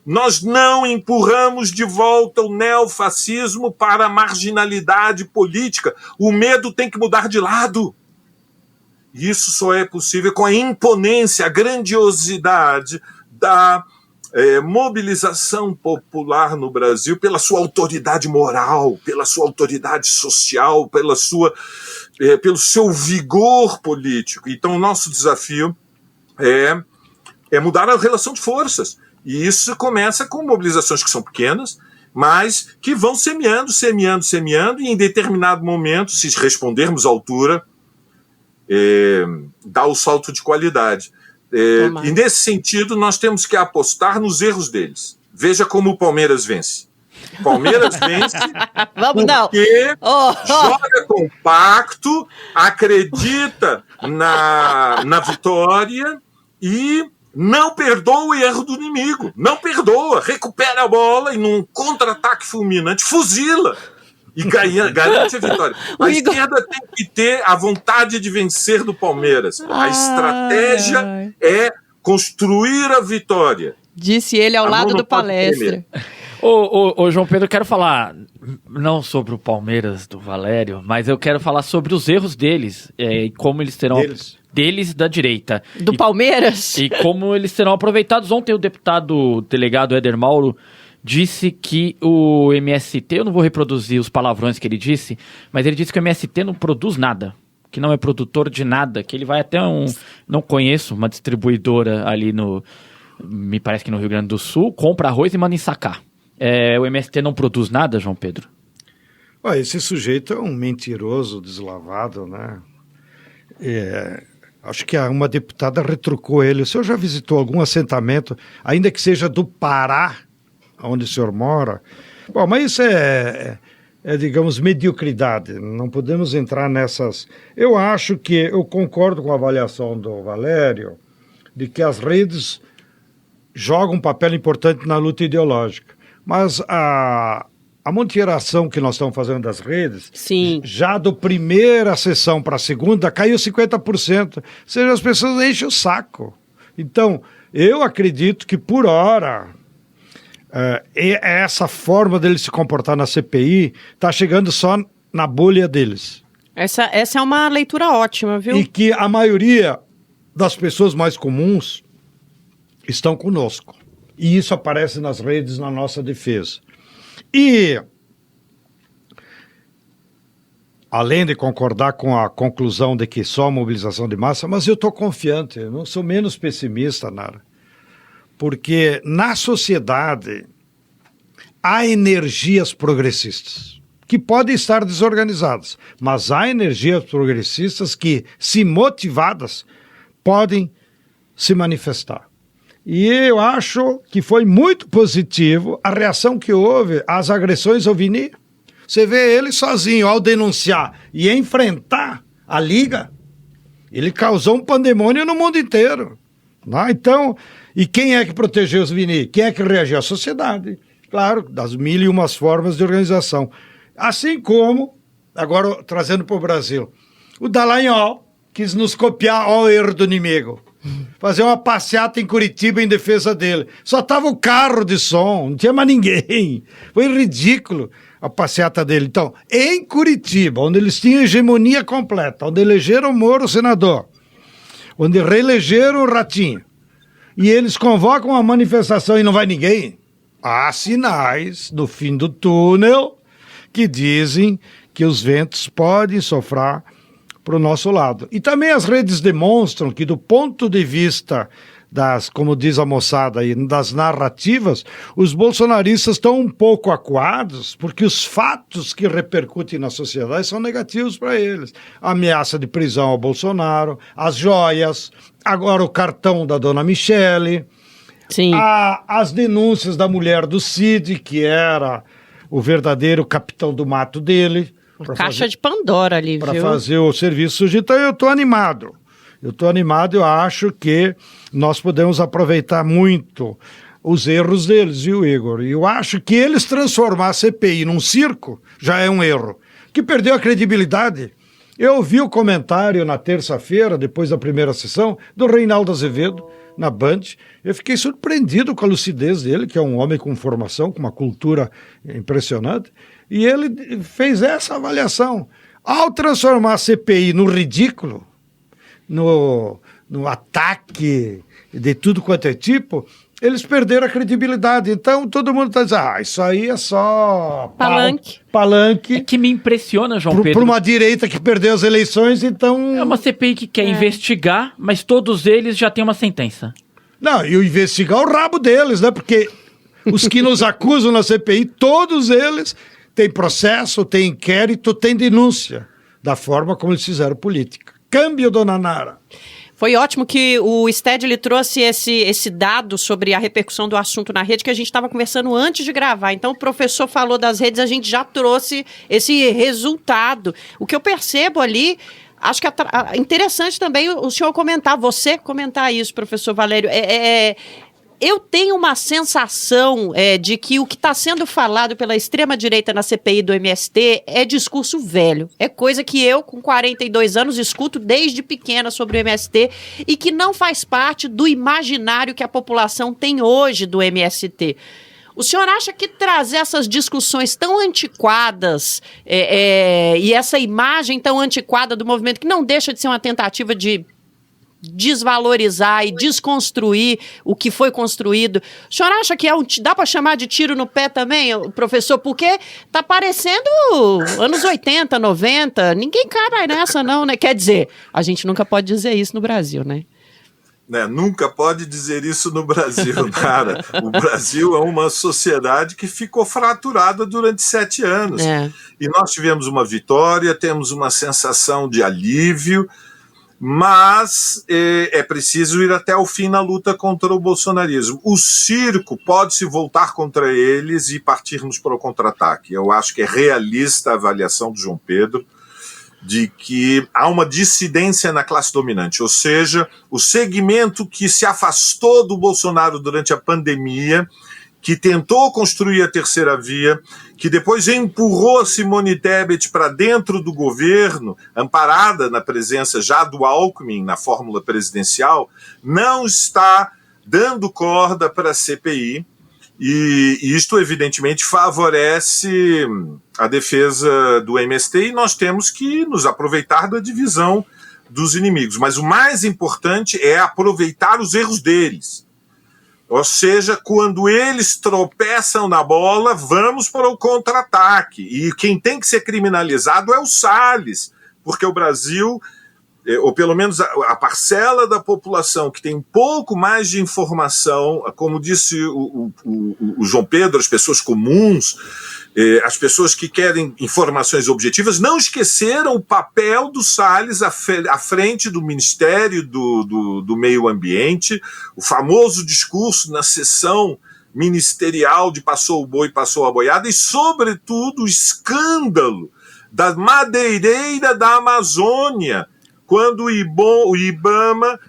nós não empurramos de volta o neofascismo para a marginalidade política. O medo tem que mudar de lado. Isso só é possível com a imponência, a grandiosidade da mobilização popular no Brasil pela sua autoridade moral, pela sua autoridade social, pelo seu vigor político. Então, o nosso desafio é mudar a relação de forças. E isso começa com mobilizações que são pequenas, mas que vão semeando, e em determinado momento, se respondermos à altura, dá o salto de qualidade. E nesse sentido, nós temos que apostar nos erros deles. Veja como o Palmeiras vence. O Palmeiras vence porque joga compacto, acredita na vitória e não perdoa o erro do inimigo. Não perdoa. Recupera a bola e num contra-ataque fulminante fuzila e garante a vitória. A esquerda tem que ter a vontade de vencer do Palmeiras. A estratégia é construir a vitória. Disse ele ao lado do Palestra. Ô, João Pedro, eu quero falar não sobre o Palmeiras do Valério, mas eu quero falar sobre os erros deles e como eles terão... Deles da direita. Do Palmeiras? E como eles serão aproveitados. Ontem o deputado delegado Éder Mauro disse que o MST, eu não vou reproduzir os palavrões que ele disse, mas ele disse que o MST não produz nada, que não é produtor de nada, que ele vai até não conheço, uma distribuidora ali me parece que no Rio Grande do Sul, compra arroz e manda ensacar. O MST não produz nada, João Pedro? Esse sujeito é um mentiroso deslavado, né? Acho que uma deputada retrucou ele. O senhor já visitou algum assentamento, ainda que seja do Pará, onde o senhor mora? Bom, mas isso digamos, mediocridade. Não podemos entrar nessas... Eu concordo com a avaliação do Valério de que as redes jogam um papel importante na luta ideológica. Mas a monitoração que nós estamos fazendo das redes, sim, já do primeira sessão para a segunda, caiu 50%. Ou seja, as pessoas enchem o saco. Então, eu acredito que, por hora, essa forma deles se comportar na CPI está chegando só na bolha deles. Essa é uma leitura ótima, viu? E que a maioria das pessoas mais comuns estão conosco. E isso aparece nas redes na nossa defesa. E, além de concordar com a conclusão de que só mobilização de massa, mas eu estou confiante, eu não sou menos pessimista, Nara. Porque na sociedade há energias progressistas, que podem estar desorganizadas, mas há energias progressistas que, se motivadas, podem se manifestar. E eu acho que foi muito positivo a reação que houve às agressões ao Vini. Você vê ele sozinho, ao denunciar e enfrentar a Liga, ele causou um pandemônio no mundo inteiro. Né? Então, e quem é que protegeu os Vini? Quem é que reagiu? A sociedade. Claro, das 1001 formas de organização. Assim como, agora trazendo para o Brasil, o Dallagnol, quis nos copiar ao erro do inimigo. Fazer uma passeata em Curitiba em defesa dele. Só tava o carro de som, não tinha mais ninguém. Foi ridículo a passeata dele. Então, em Curitiba, onde eles tinham hegemonia completa, onde elegeram o Moro senador, onde reelegeram o Ratinho, e eles convocam uma manifestação e não vai ninguém, há sinais no fim do túnel que dizem que os ventos podem soprar para o nosso lado. E também as redes demonstram que, do ponto de vista das, como diz a moçada aí, das narrativas, os bolsonaristas estão um pouco acuados, porque os fatos que repercutem na sociedade são negativos para eles. A ameaça de prisão ao Bolsonaro, as joias, agora o cartão da dona Michele, Sim. As denúncias da mulher do Cid, que era o verdadeiro capitão do mato dele. Caixa de Pandora ali, viu? Para fazer o serviço. Então eu estou animado. Eu acho que nós podemos aproveitar muito os erros deles, viu, Igor? E eu acho que eles transformar a CPI num circo já é um erro, que perdeu a credibilidade. Eu ouvi o comentário na terça-feira, depois da primeira sessão, do Reinaldo Azevedo, na Band. Eu fiquei surpreendido com a lucidez dele, que é um homem com formação, com uma cultura impressionante, e ele fez essa avaliação. Ao transformar a CPI no ridículo, no ataque de tudo quanto é tipo, eles perderam a credibilidade. Então todo mundo está dizendo, isso aí é só palanque. É que me impressiona, João Pedro. Para uma direita que perdeu as eleições, então... É uma CPI que quer investigar, mas todos eles já têm uma sentença. Não, e investigar o rabo deles, né? Porque os que nos acusam na CPI, todos eles têm processo, têm inquérito, têm denúncia, da forma como eles fizeram política. Câmbio, dona Nara. Foi ótimo que o Stedley trouxe esse dado sobre a repercussão do assunto na rede, que a gente estava conversando antes de gravar. Então, o professor falou das redes, a gente já trouxe esse resultado. O que eu percebo ali, acho que é interessante também o senhor comentar, você comentar isso, professor Valério. Eu tenho uma sensação de que o que está sendo falado pela extrema-direita na CPI do MST é discurso velho. É coisa que eu, com 42 anos, escuto desde pequena sobre o MST e que não faz parte do imaginário que a população tem hoje do MST. O senhor acha que trazer essas discussões tão antiquadas e essa imagem tão antiquada do movimento, que não deixa de ser uma tentativa de desvalorizar e desconstruir o que foi construído. O senhor acha que dá para chamar de tiro no pé também, professor? Porque tá parecendo anos 80, 90, ninguém cai nessa não, né? Quer dizer, a gente nunca pode dizer isso no Brasil, né? Nunca pode dizer isso no Brasil, cara. O Brasil é uma sociedade que ficou fraturada durante 7 anos. E nós tivemos uma vitória, temos uma sensação de alívio, mas é preciso ir até o fim na luta contra o bolsonarismo. O circo pode se voltar contra eles e partirmos para o contra-ataque. Eu acho que é realista a avaliação do João Pedro de que há uma dissidência na classe dominante, ou seja, o segmento que se afastou do Bolsonaro durante a pandemia, que tentou construir a terceira via, que depois empurrou a Simone Tebet para dentro do governo, amparada na presença já do Alckmin na fórmula presidencial, não está dando corda para a CPI, e isto evidentemente favorece a defesa do MST, e nós temos que nos aproveitar da divisão dos inimigos. Mas o mais importante é aproveitar os erros deles. Ou seja, quando eles tropeçam na bola, vamos para o contra-ataque. E quem tem que ser criminalizado é o Salles, porque o Brasil, ou pelo menos a parcela da população que tem um pouco mais de informação, como disse o João Pedro, as pessoas comuns, as pessoas que querem informações objetivas, não esqueceram o papel do Salles à frente do Ministério do Meio Ambiente, o famoso discurso na sessão ministerial de passou o boi, passou a boiada, e, sobretudo, o escândalo da madeireira da Amazônia, quando o IBAMA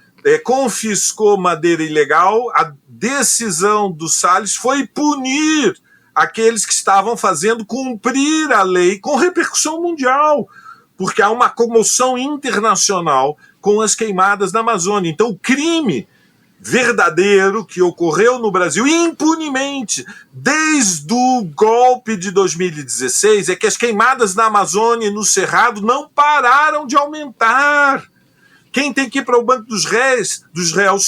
confiscou madeira ilegal. A decisão do Salles foi punir aqueles que estavam fazendo cumprir a lei com repercussão mundial, porque há uma comoção internacional com as queimadas na Amazônia. Então, o crime verdadeiro que ocorreu no Brasil impunemente desde o golpe de 2016 é que as queimadas na Amazônia e no Cerrado não pararam de aumentar. Quem tem que ir para o banco dos réus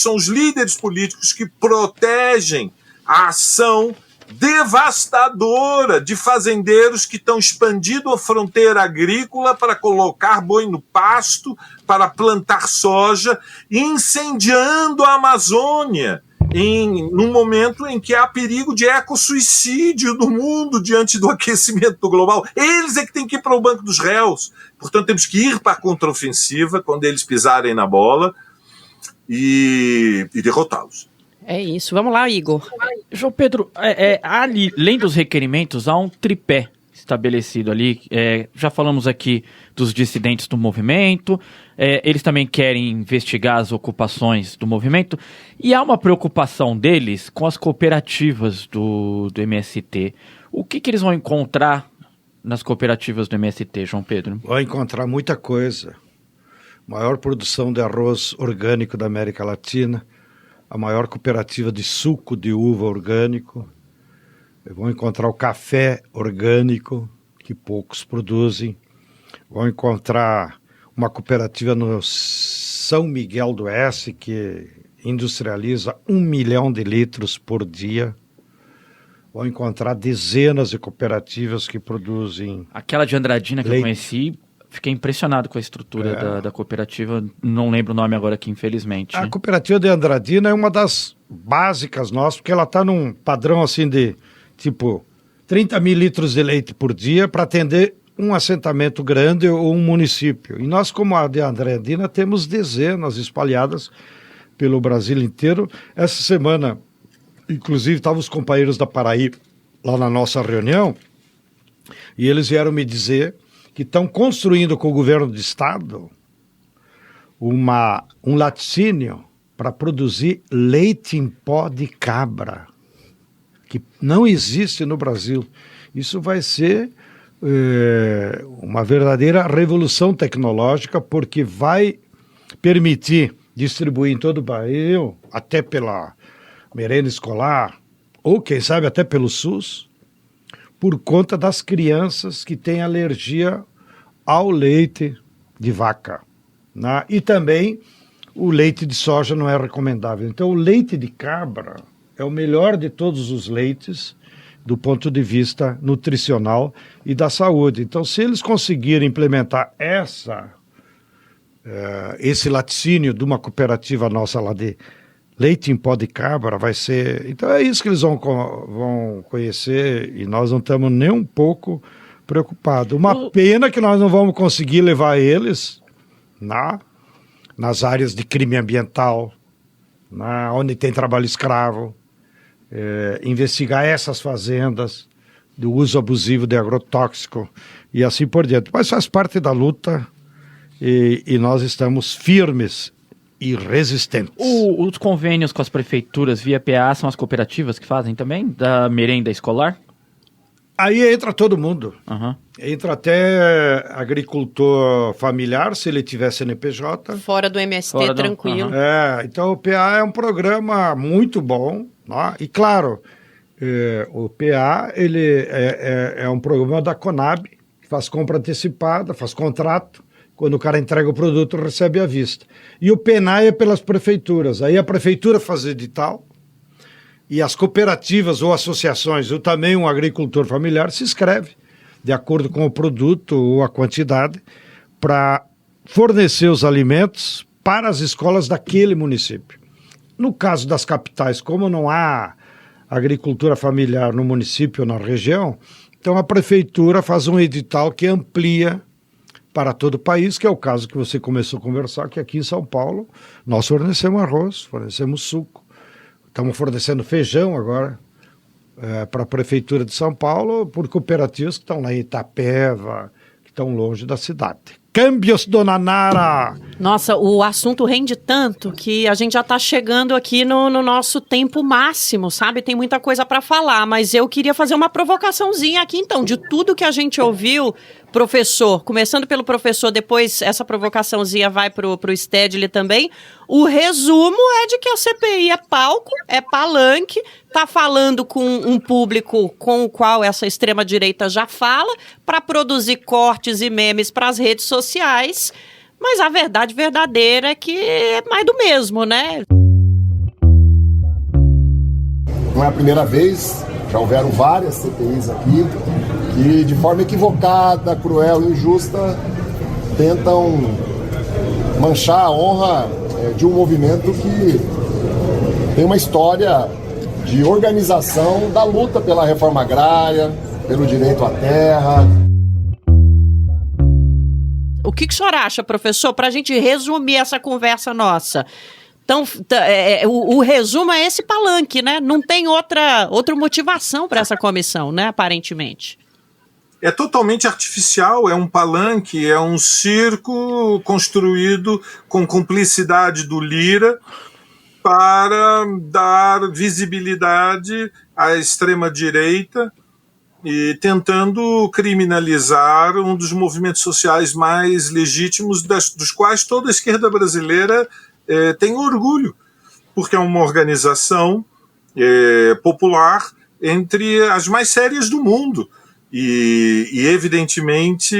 são os líderes políticos que protegem a ação devastadora de fazendeiros que estão expandindo a fronteira agrícola para colocar boi no pasto, para plantar soja, incendiando a Amazônia num momento em que há perigo de ecossuicídio no mundo diante do aquecimento global. Eles é que têm que ir para o banco dos réus. Portanto, temos que ir para a contraofensiva quando eles pisarem na bola e derrotá-los. É isso. Vamos lá, Igor. João Pedro, além dos requerimentos, há um tripé estabelecido ali. Já falamos aqui dos dissidentes do movimento, eles também querem investigar as ocupações do movimento, e há uma preocupação deles com as cooperativas do MST. O que eles vão encontrar nas cooperativas do MST, João Pedro? Vão encontrar muita coisa. Maior produção de arroz orgânico da América Latina, a maior cooperativa de suco de uva orgânico. Vão encontrar o café orgânico, que poucos produzem. Vão encontrar uma cooperativa no São Miguel do Oeste, que industrializa 1 milhão de litros por dia. Vão encontrar dezenas de cooperativas que produzem... Aquela de Andradina que leite. Eu conheci, fiquei impressionado com a estrutura da cooperativa. Não lembro o nome agora aqui, infelizmente. A cooperativa de Andradina é uma das básicas nossas, porque ela está num padrão assim de, tipo, 30 mil litros de leite por dia para atender um assentamento grande ou um município. E nós, como a de Andradina, temos dezenas espalhadas pelo Brasil inteiro. Essa semana, inclusive, estavam os companheiros da Paraíba lá na nossa reunião, e eles vieram me dizer que estão construindo com o governo do estado um laticínio para produzir leite em pó de cabra, que não existe no Brasil. Isso vai ser uma verdadeira revolução tecnológica, porque vai permitir distribuir em todo o Brasil, até pela merenda escolar, ou quem sabe até pelo SUS, por conta das crianças que têm alergia ao leite de vaca, né? E também o leite de soja não é recomendável. Então o leite de cabra é o melhor de todos os leites do ponto de vista nutricional e da saúde. Então, se eles conseguirem implementar esse laticínio de uma cooperativa nossa lá de leite em pó de cabra, vai ser... Então é isso que eles vão conhecer, e nós não estamos nem um pouco preocupados. Uma pena que nós não vamos conseguir levar eles nas áreas de crime ambiental, onde tem trabalho escravo, investigar essas fazendas do uso abusivo de agrotóxico e assim por diante. Mas faz parte da luta, e nós estamos firmes e resistentes. Os convênios com as prefeituras via PA são as cooperativas que fazem também, da merenda escolar? Aí entra todo mundo. Uhum. Entra até agricultor familiar, se ele tiver CNPJ. Fora do MST, tranquilo. Então o PA é um programa muito bom, né? E claro, o PA ele é um programa da Conab, que faz compra antecipada, faz contrato. Quando o cara entrega o produto, recebe à vista. E o PENAI é pelas prefeituras. Aí a prefeitura faz edital, e as cooperativas ou associações, ou também um agricultor familiar, se inscreve de acordo com o produto ou a quantidade, para fornecer os alimentos para as escolas daquele município. No caso das capitais, como não há agricultura familiar no município ou na região, então a prefeitura faz um edital que amplia para todo o país, que é o caso que você começou a conversar, que aqui em São Paulo nós fornecemos arroz, fornecemos suco, estamos fornecendo feijão agora para a Prefeitura de São Paulo, por cooperativas que estão lá em Itapeva, que estão longe da cidade. Câmbios, Dona Nara! Nossa, o assunto rende tanto que a gente já está chegando aqui no nosso tempo máximo, sabe? Tem muita coisa para falar, mas eu queria fazer uma provocaçãozinha aqui, então, de tudo que a gente ouviu, professor, começando pelo professor, depois essa provocaçãozinha vai pro Stedley também. O resumo é de que a CPI é palco, é palanque, tá falando com um público com o qual essa extrema-direita já fala, para produzir cortes e memes para as redes sociais. Mas a verdade verdadeira é que é mais do mesmo, né? Não é a primeira vez, já houveram várias CPIs aqui que, de forma equivocada, cruel e injusta, tentam manchar a honra de um movimento que tem uma história de organização da luta pela reforma agrária, pelo direito à terra. O que o senhor acha, professor, para a gente resumir essa conversa nossa? Então, o resumo é esse palanque, né? Não tem outra motivação para essa comissão, né, aparentemente. É totalmente artificial, é um palanque, é um circo construído com cumplicidade do Lira para dar visibilidade à extrema-direita e tentando criminalizar um dos movimentos sociais mais legítimos, dos quais toda a esquerda brasileira tem orgulho, porque é uma organização popular entre as mais sérias do mundo. E evidentemente,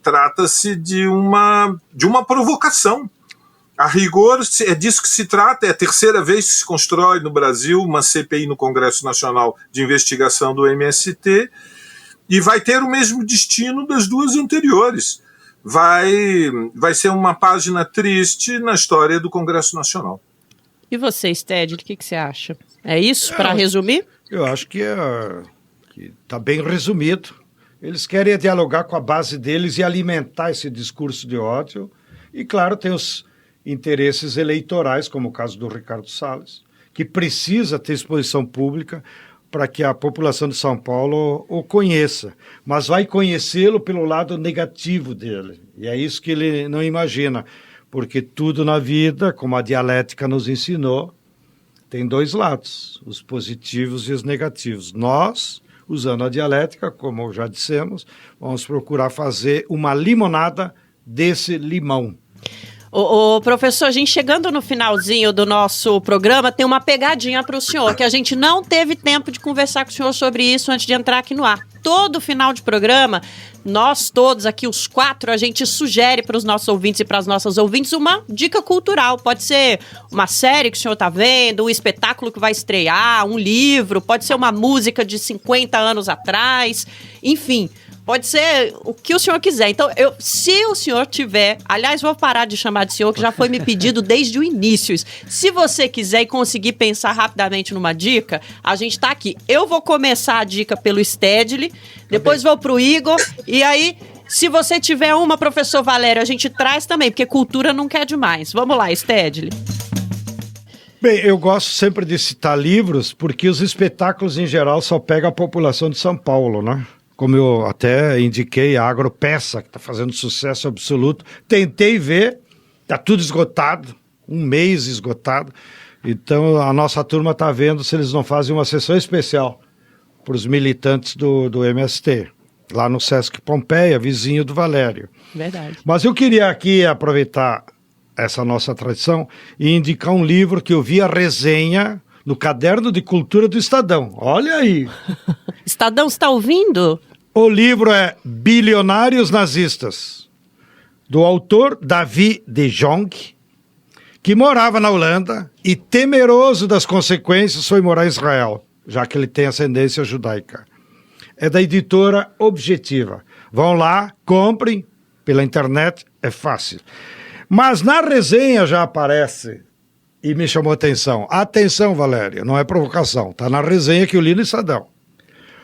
trata-se de uma provocação. A rigor, é disso que se trata, é a terceira vez que se constrói no Brasil uma CPI no Congresso Nacional de Investigação do MST, e vai ter o mesmo destino das duas anteriores. Vai ser uma página triste na história do Congresso Nacional. E você, Stedley, o que você acha? É isso, para resumir? Eu acho que está bem resumido. Eles querem dialogar com a base deles e alimentar esse discurso de ódio. E, claro, tem os interesses eleitorais, como o caso do Ricardo Salles, que precisa ter exposição pública para que a população de São Paulo o conheça, mas vai conhecê-lo pelo lado negativo dele. E é isso que ele não imagina, porque tudo na vida, como a dialética nos ensinou, tem dois lados, os positivos e os negativos. Nós, usando a dialética, como já dissemos, vamos procurar fazer uma limonada desse limão. Ô, professor, a gente chegando no finalzinho do nosso programa, tem uma pegadinha para o senhor, que a gente não teve tempo de conversar com o senhor sobre isso antes de entrar aqui no ar. Todo final de programa, nós todos aqui, os 4, a gente sugere para os nossos ouvintes e para as nossas ouvintes uma dica cultural. Pode ser uma série que o senhor está vendo, um espetáculo que vai estrear, um livro, pode ser uma música de 50 anos atrás, enfim. Pode ser o que o senhor quiser. Então, se o senhor tiver... Aliás, vou parar de chamar de senhor, que já foi me pedido desde o início. Se você quiser e conseguir pensar rapidamente numa dica, a gente tá aqui. Eu vou começar a dica pelo Stedley, depois vou pro Igor, e aí, se você tiver uma, professor Valério, a gente traz também, porque cultura não quer demais. Vamos lá, Stedley. Bem, eu gosto sempre de citar livros, porque os espetáculos, em geral, só pegam a população de São Paulo, né? Como eu até indiquei, a Agropeça, que está fazendo sucesso absoluto. Tentei ver, está tudo esgotado, um mês esgotado. Então, a nossa turma está vendo se eles não fazem uma sessão especial para os militantes do MST, lá no Sesc Pompeia, vizinho do Valério. Verdade. Mas eu queria aqui aproveitar essa nossa tradição e indicar um livro que eu vi a resenha no Caderno de Cultura do Estadão. Olha aí! Estadão, você está ouvindo? O livro é Bilionários Nazistas, do autor David de Jong, que morava na Holanda e, temeroso das consequências, foi morar em Israel, já que ele tem ascendência judaica. É da editora Objetiva. Vão lá, comprem, pela internet, é fácil. Mas na resenha já aparece, e me chamou a atenção. Atenção, Valério, não é provocação, está na resenha que eu li no Estadão.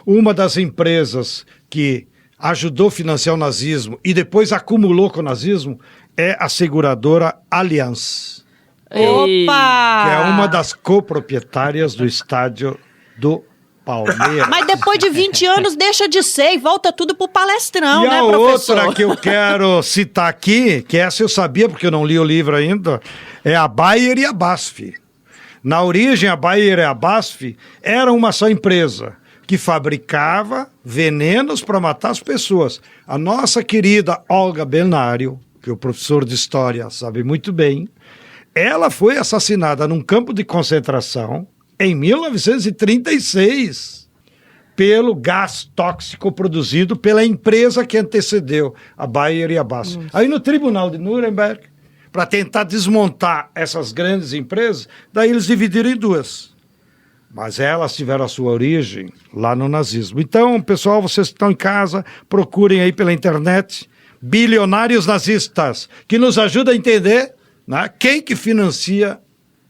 Uma das empresas que ajudou a financiar o nazismo e depois acumulou com o nazismo é a seguradora Allianz. Opa! Que é uma das coproprietárias do estádio do Palmeiras. Mas depois de 20 anos deixa de ser e volta tudo pro palestrão, E né, a professor? outra que eu quero citar aqui, que essa eu sabia porque eu não li o livro ainda, é a Bayer e a BASF. Na origem, a Bayer e a BASF eram uma só empresa que fabricava venenos para matar as pessoas. A nossa querida Olga Benário, que o professor de história sabe muito bem, ela foi assassinada num campo de concentração em 1936 pelo gás tóxico produzido pela empresa que antecedeu a Bayer e a BASF. Aí no Tribunal de Nuremberg, para tentar desmontar essas grandes empresas, daí eles dividiram em duas. Mas elas tiveram a sua origem lá no nazismo. Então, pessoal, vocês que estão em casa, procurem aí pela internet bilionários nazistas, que nos ajuda a entender, né, quem que financia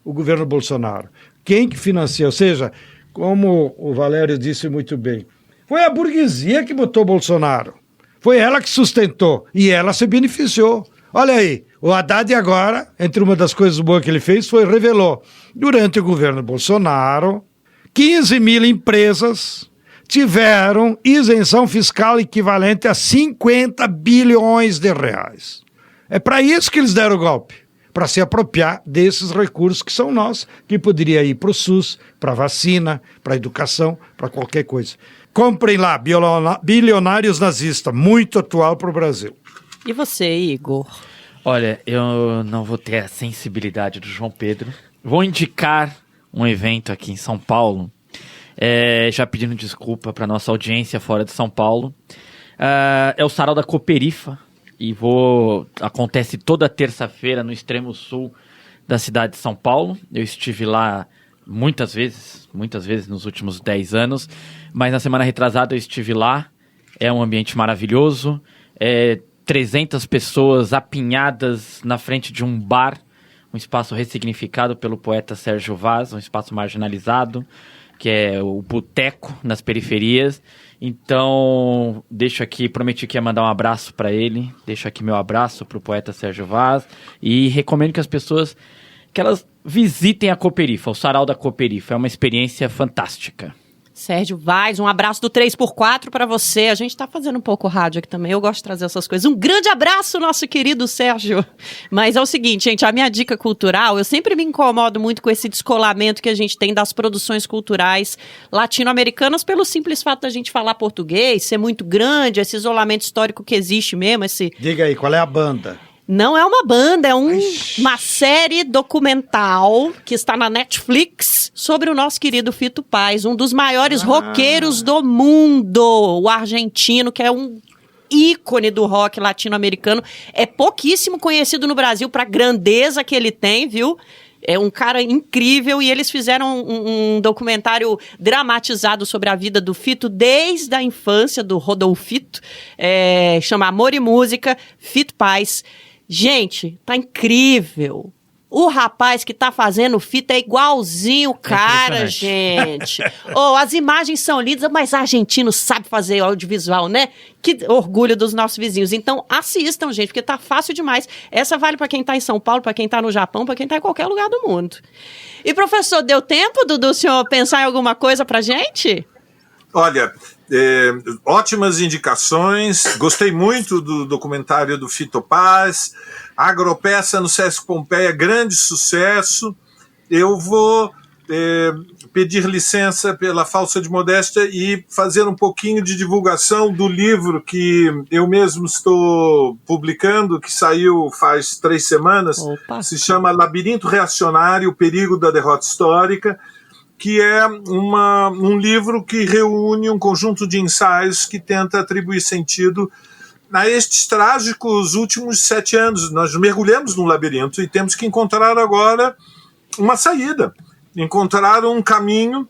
o governo Bolsonaro. Quem que financia, ou seja, como o Valério disse muito bem, foi a burguesia que botou Bolsonaro. Foi ela que sustentou e ela se beneficiou. Olha aí, o Haddad agora, entre uma das coisas boas que ele fez, revelou, durante o governo Bolsonaro, 15 mil empresas tiveram isenção fiscal equivalente a 50 bilhões de reais. É para isso que eles deram o golpe, para se apropriar desses recursos que são nossos, que poderia ir para o SUS, para vacina, para educação, para qualquer coisa. Comprem lá, bilionários nazistas, muito atual para o Brasil. E você, Igor? Olha, eu não vou ter a sensibilidade do João Pedro. Vou indicar um evento aqui em São Paulo, já pedindo desculpa para nossa audiência fora de São Paulo. É o Sarau da Cooperifa e acontece toda terça-feira no extremo sul da cidade de São Paulo. Eu estive lá muitas vezes nos últimos 10 anos, mas na semana retrasada eu estive lá. É um ambiente maravilhoso, 300 pessoas apinhadas na frente de um bar, um espaço ressignificado pelo poeta Sérgio Vaz, um espaço marginalizado, que é o boteco nas periferias. Então, prometi que ia mandar um abraço para ele, deixo aqui meu abraço para o poeta Sérgio Vaz e recomendo que as pessoas, que elas visitem a Cooperifa, o Sarau da Cooperifa, é uma experiência fantástica. Sérgio Vaz, um abraço do 3x4 para você. A gente tá fazendo um pouco rádio aqui também, eu gosto de trazer essas coisas. Um grande abraço, nosso querido Sérgio. Mas é o seguinte, gente, a minha dica cultural, eu sempre me incomodo muito com esse descolamento que a gente tem das produções culturais latino-americanas pelo simples fato da gente falar português, ser muito grande, esse isolamento histórico que existe mesmo, Diga aí, qual é a banda? Não é uma banda, é uma série documental que está na Netflix sobre o nosso querido Fito Paz, um dos maiores roqueiros do mundo, o argentino, que é um ícone do rock latino-americano. É pouquíssimo conhecido no Brasil para a grandeza que ele tem, viu? É um cara incrível e eles fizeram um documentário dramatizado sobre a vida do Fito desde a infância, do Rodolfito, chama Amor e Música, Fito Paz. Gente, tá incrível. O rapaz que tá fazendo o Fito é igualzinho o cara, gente. As imagens são lindas, mas argentino sabe fazer audiovisual, né? Que orgulho dos nossos vizinhos. Então, assistam, gente, porque tá fácil demais. Essa vale pra quem tá em São Paulo, pra quem tá no Japão, pra quem tá em qualquer lugar do mundo. E, professor, deu tempo do senhor pensar em alguma coisa pra gente? Olha, ótimas indicações, gostei muito do documentário do Fito Paz, Agropeça no Sesc Pompeia, grande sucesso. Eu vou pedir licença pela falsa de modéstia e fazer um pouquinho de divulgação do livro que eu mesmo estou publicando, que saiu faz 3 semanas. Opa. Se chama Labirinto Reacionário, o Perigo da Derrota Histórica, que é um livro que reúne um conjunto de ensaios que tenta atribuir sentido a estes trágicos últimos 7 anos. Nós mergulhamos num labirinto e temos que encontrar agora uma saída, encontrar um caminho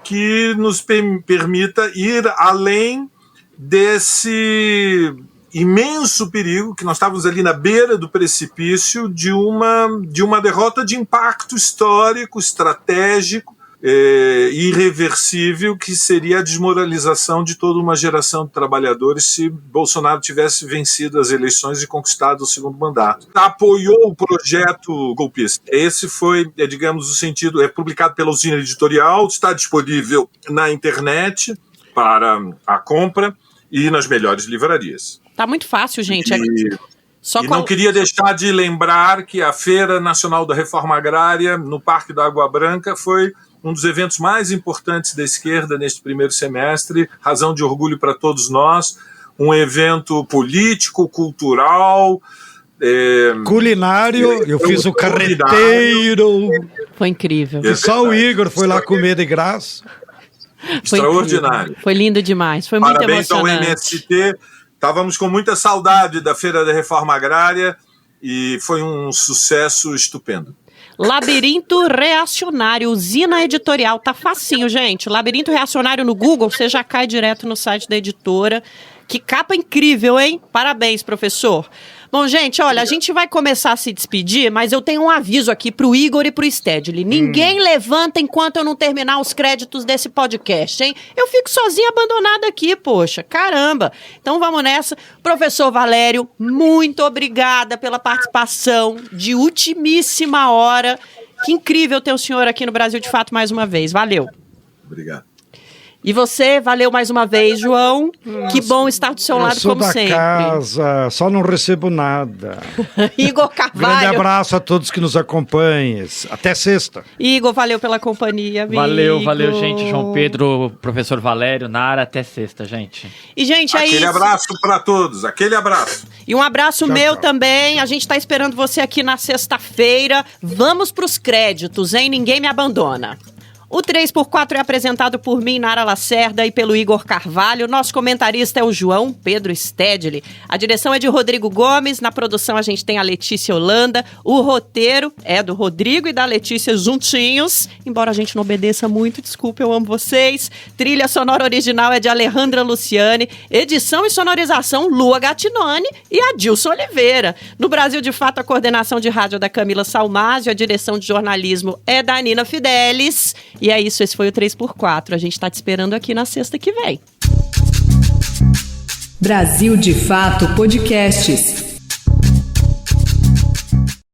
que nos permita ir além desse imenso perigo, que nós estávamos ali na beira do precipício de uma derrota de impacto histórico, estratégico, irreversível, que seria a desmoralização de toda uma geração de trabalhadores se Bolsonaro tivesse vencido as eleições e conquistado o segundo mandato. Apoiou o projeto golpista. Esse foi, digamos, o sentido, é publicado pela Usina Editorial, está disponível na internet para a compra e nas melhores livrarias. Tá muito fácil, gente. Não queria deixar de lembrar que a Feira Nacional da Reforma Agrária, no Parque da Água Branca, foi um dos eventos mais importantes da esquerda neste primeiro semestre, razão de orgulho para todos nós, um evento político, cultural, culinário, eu fiz o carreteiro. Foi incrível. E só o Igor foi lá comer de graça. Extraordinário. Foi lindo demais, foi muito emocionante. Parabéns ao MST, estávamos com muita saudade da Feira da Reforma Agrária e foi um sucesso estupendo. Labirinto Reacionário, Usina Editorial, tá facinho, gente. Labirinto Reacionário no Google, você já cai direto no site da editora. Que capa incrível, hein? Parabéns, professor. Bom, gente, olha, a gente vai começar a se despedir, mas eu tenho um aviso aqui pro Igor e pro Stedley. Ninguém levanta enquanto eu não terminar os créditos desse podcast, hein? Eu fico sozinha, abandonada aqui, poxa, caramba. Então vamos nessa. Professor Valério, muito obrigada pela participação de ultimíssima hora. Que incrível ter o senhor aqui no Brasil de Fato mais uma vez. Valeu. Obrigado. E você, valeu mais uma vez, João. Que bom estar do seu lado, como sempre. Eu sou da casa, só não recebo nada. Igor Carvalho. Grande abraço a todos que nos acompanhem. Até sexta. Igor, valeu pela companhia, amigo. Valeu, gente. João Pedro, professor Valério, Nara, até sexta, gente. E, gente, é isso. Aquele abraço para todos, aquele abraço. E um abraço meu também. A gente tá esperando você aqui na sexta-feira. Vamos pros créditos, hein? Ninguém me abandona. O 3x4 é apresentado por mim, Nara Lacerda, e pelo Igor Carvalho. Nosso comentarista é o João Pedro Stedley. A direção é de Rodrigo Gomes. Na produção a gente tem a Letícia Holanda. O roteiro é do Rodrigo e da Letícia juntinhos. Embora a gente não obedeça muito, desculpa, eu amo vocês. Trilha sonora original é de Alejandra Luciani. Edição e sonorização, Lua Gattinone e Adilson Oliveira. No Brasil de Fato, a coordenação de rádio é da Camila Salmásio. A direção de jornalismo é da Nina Fidelis. E é isso, esse foi o 3x4. A gente tá te esperando aqui na sexta que vem. Brasil de Fato Podcasts.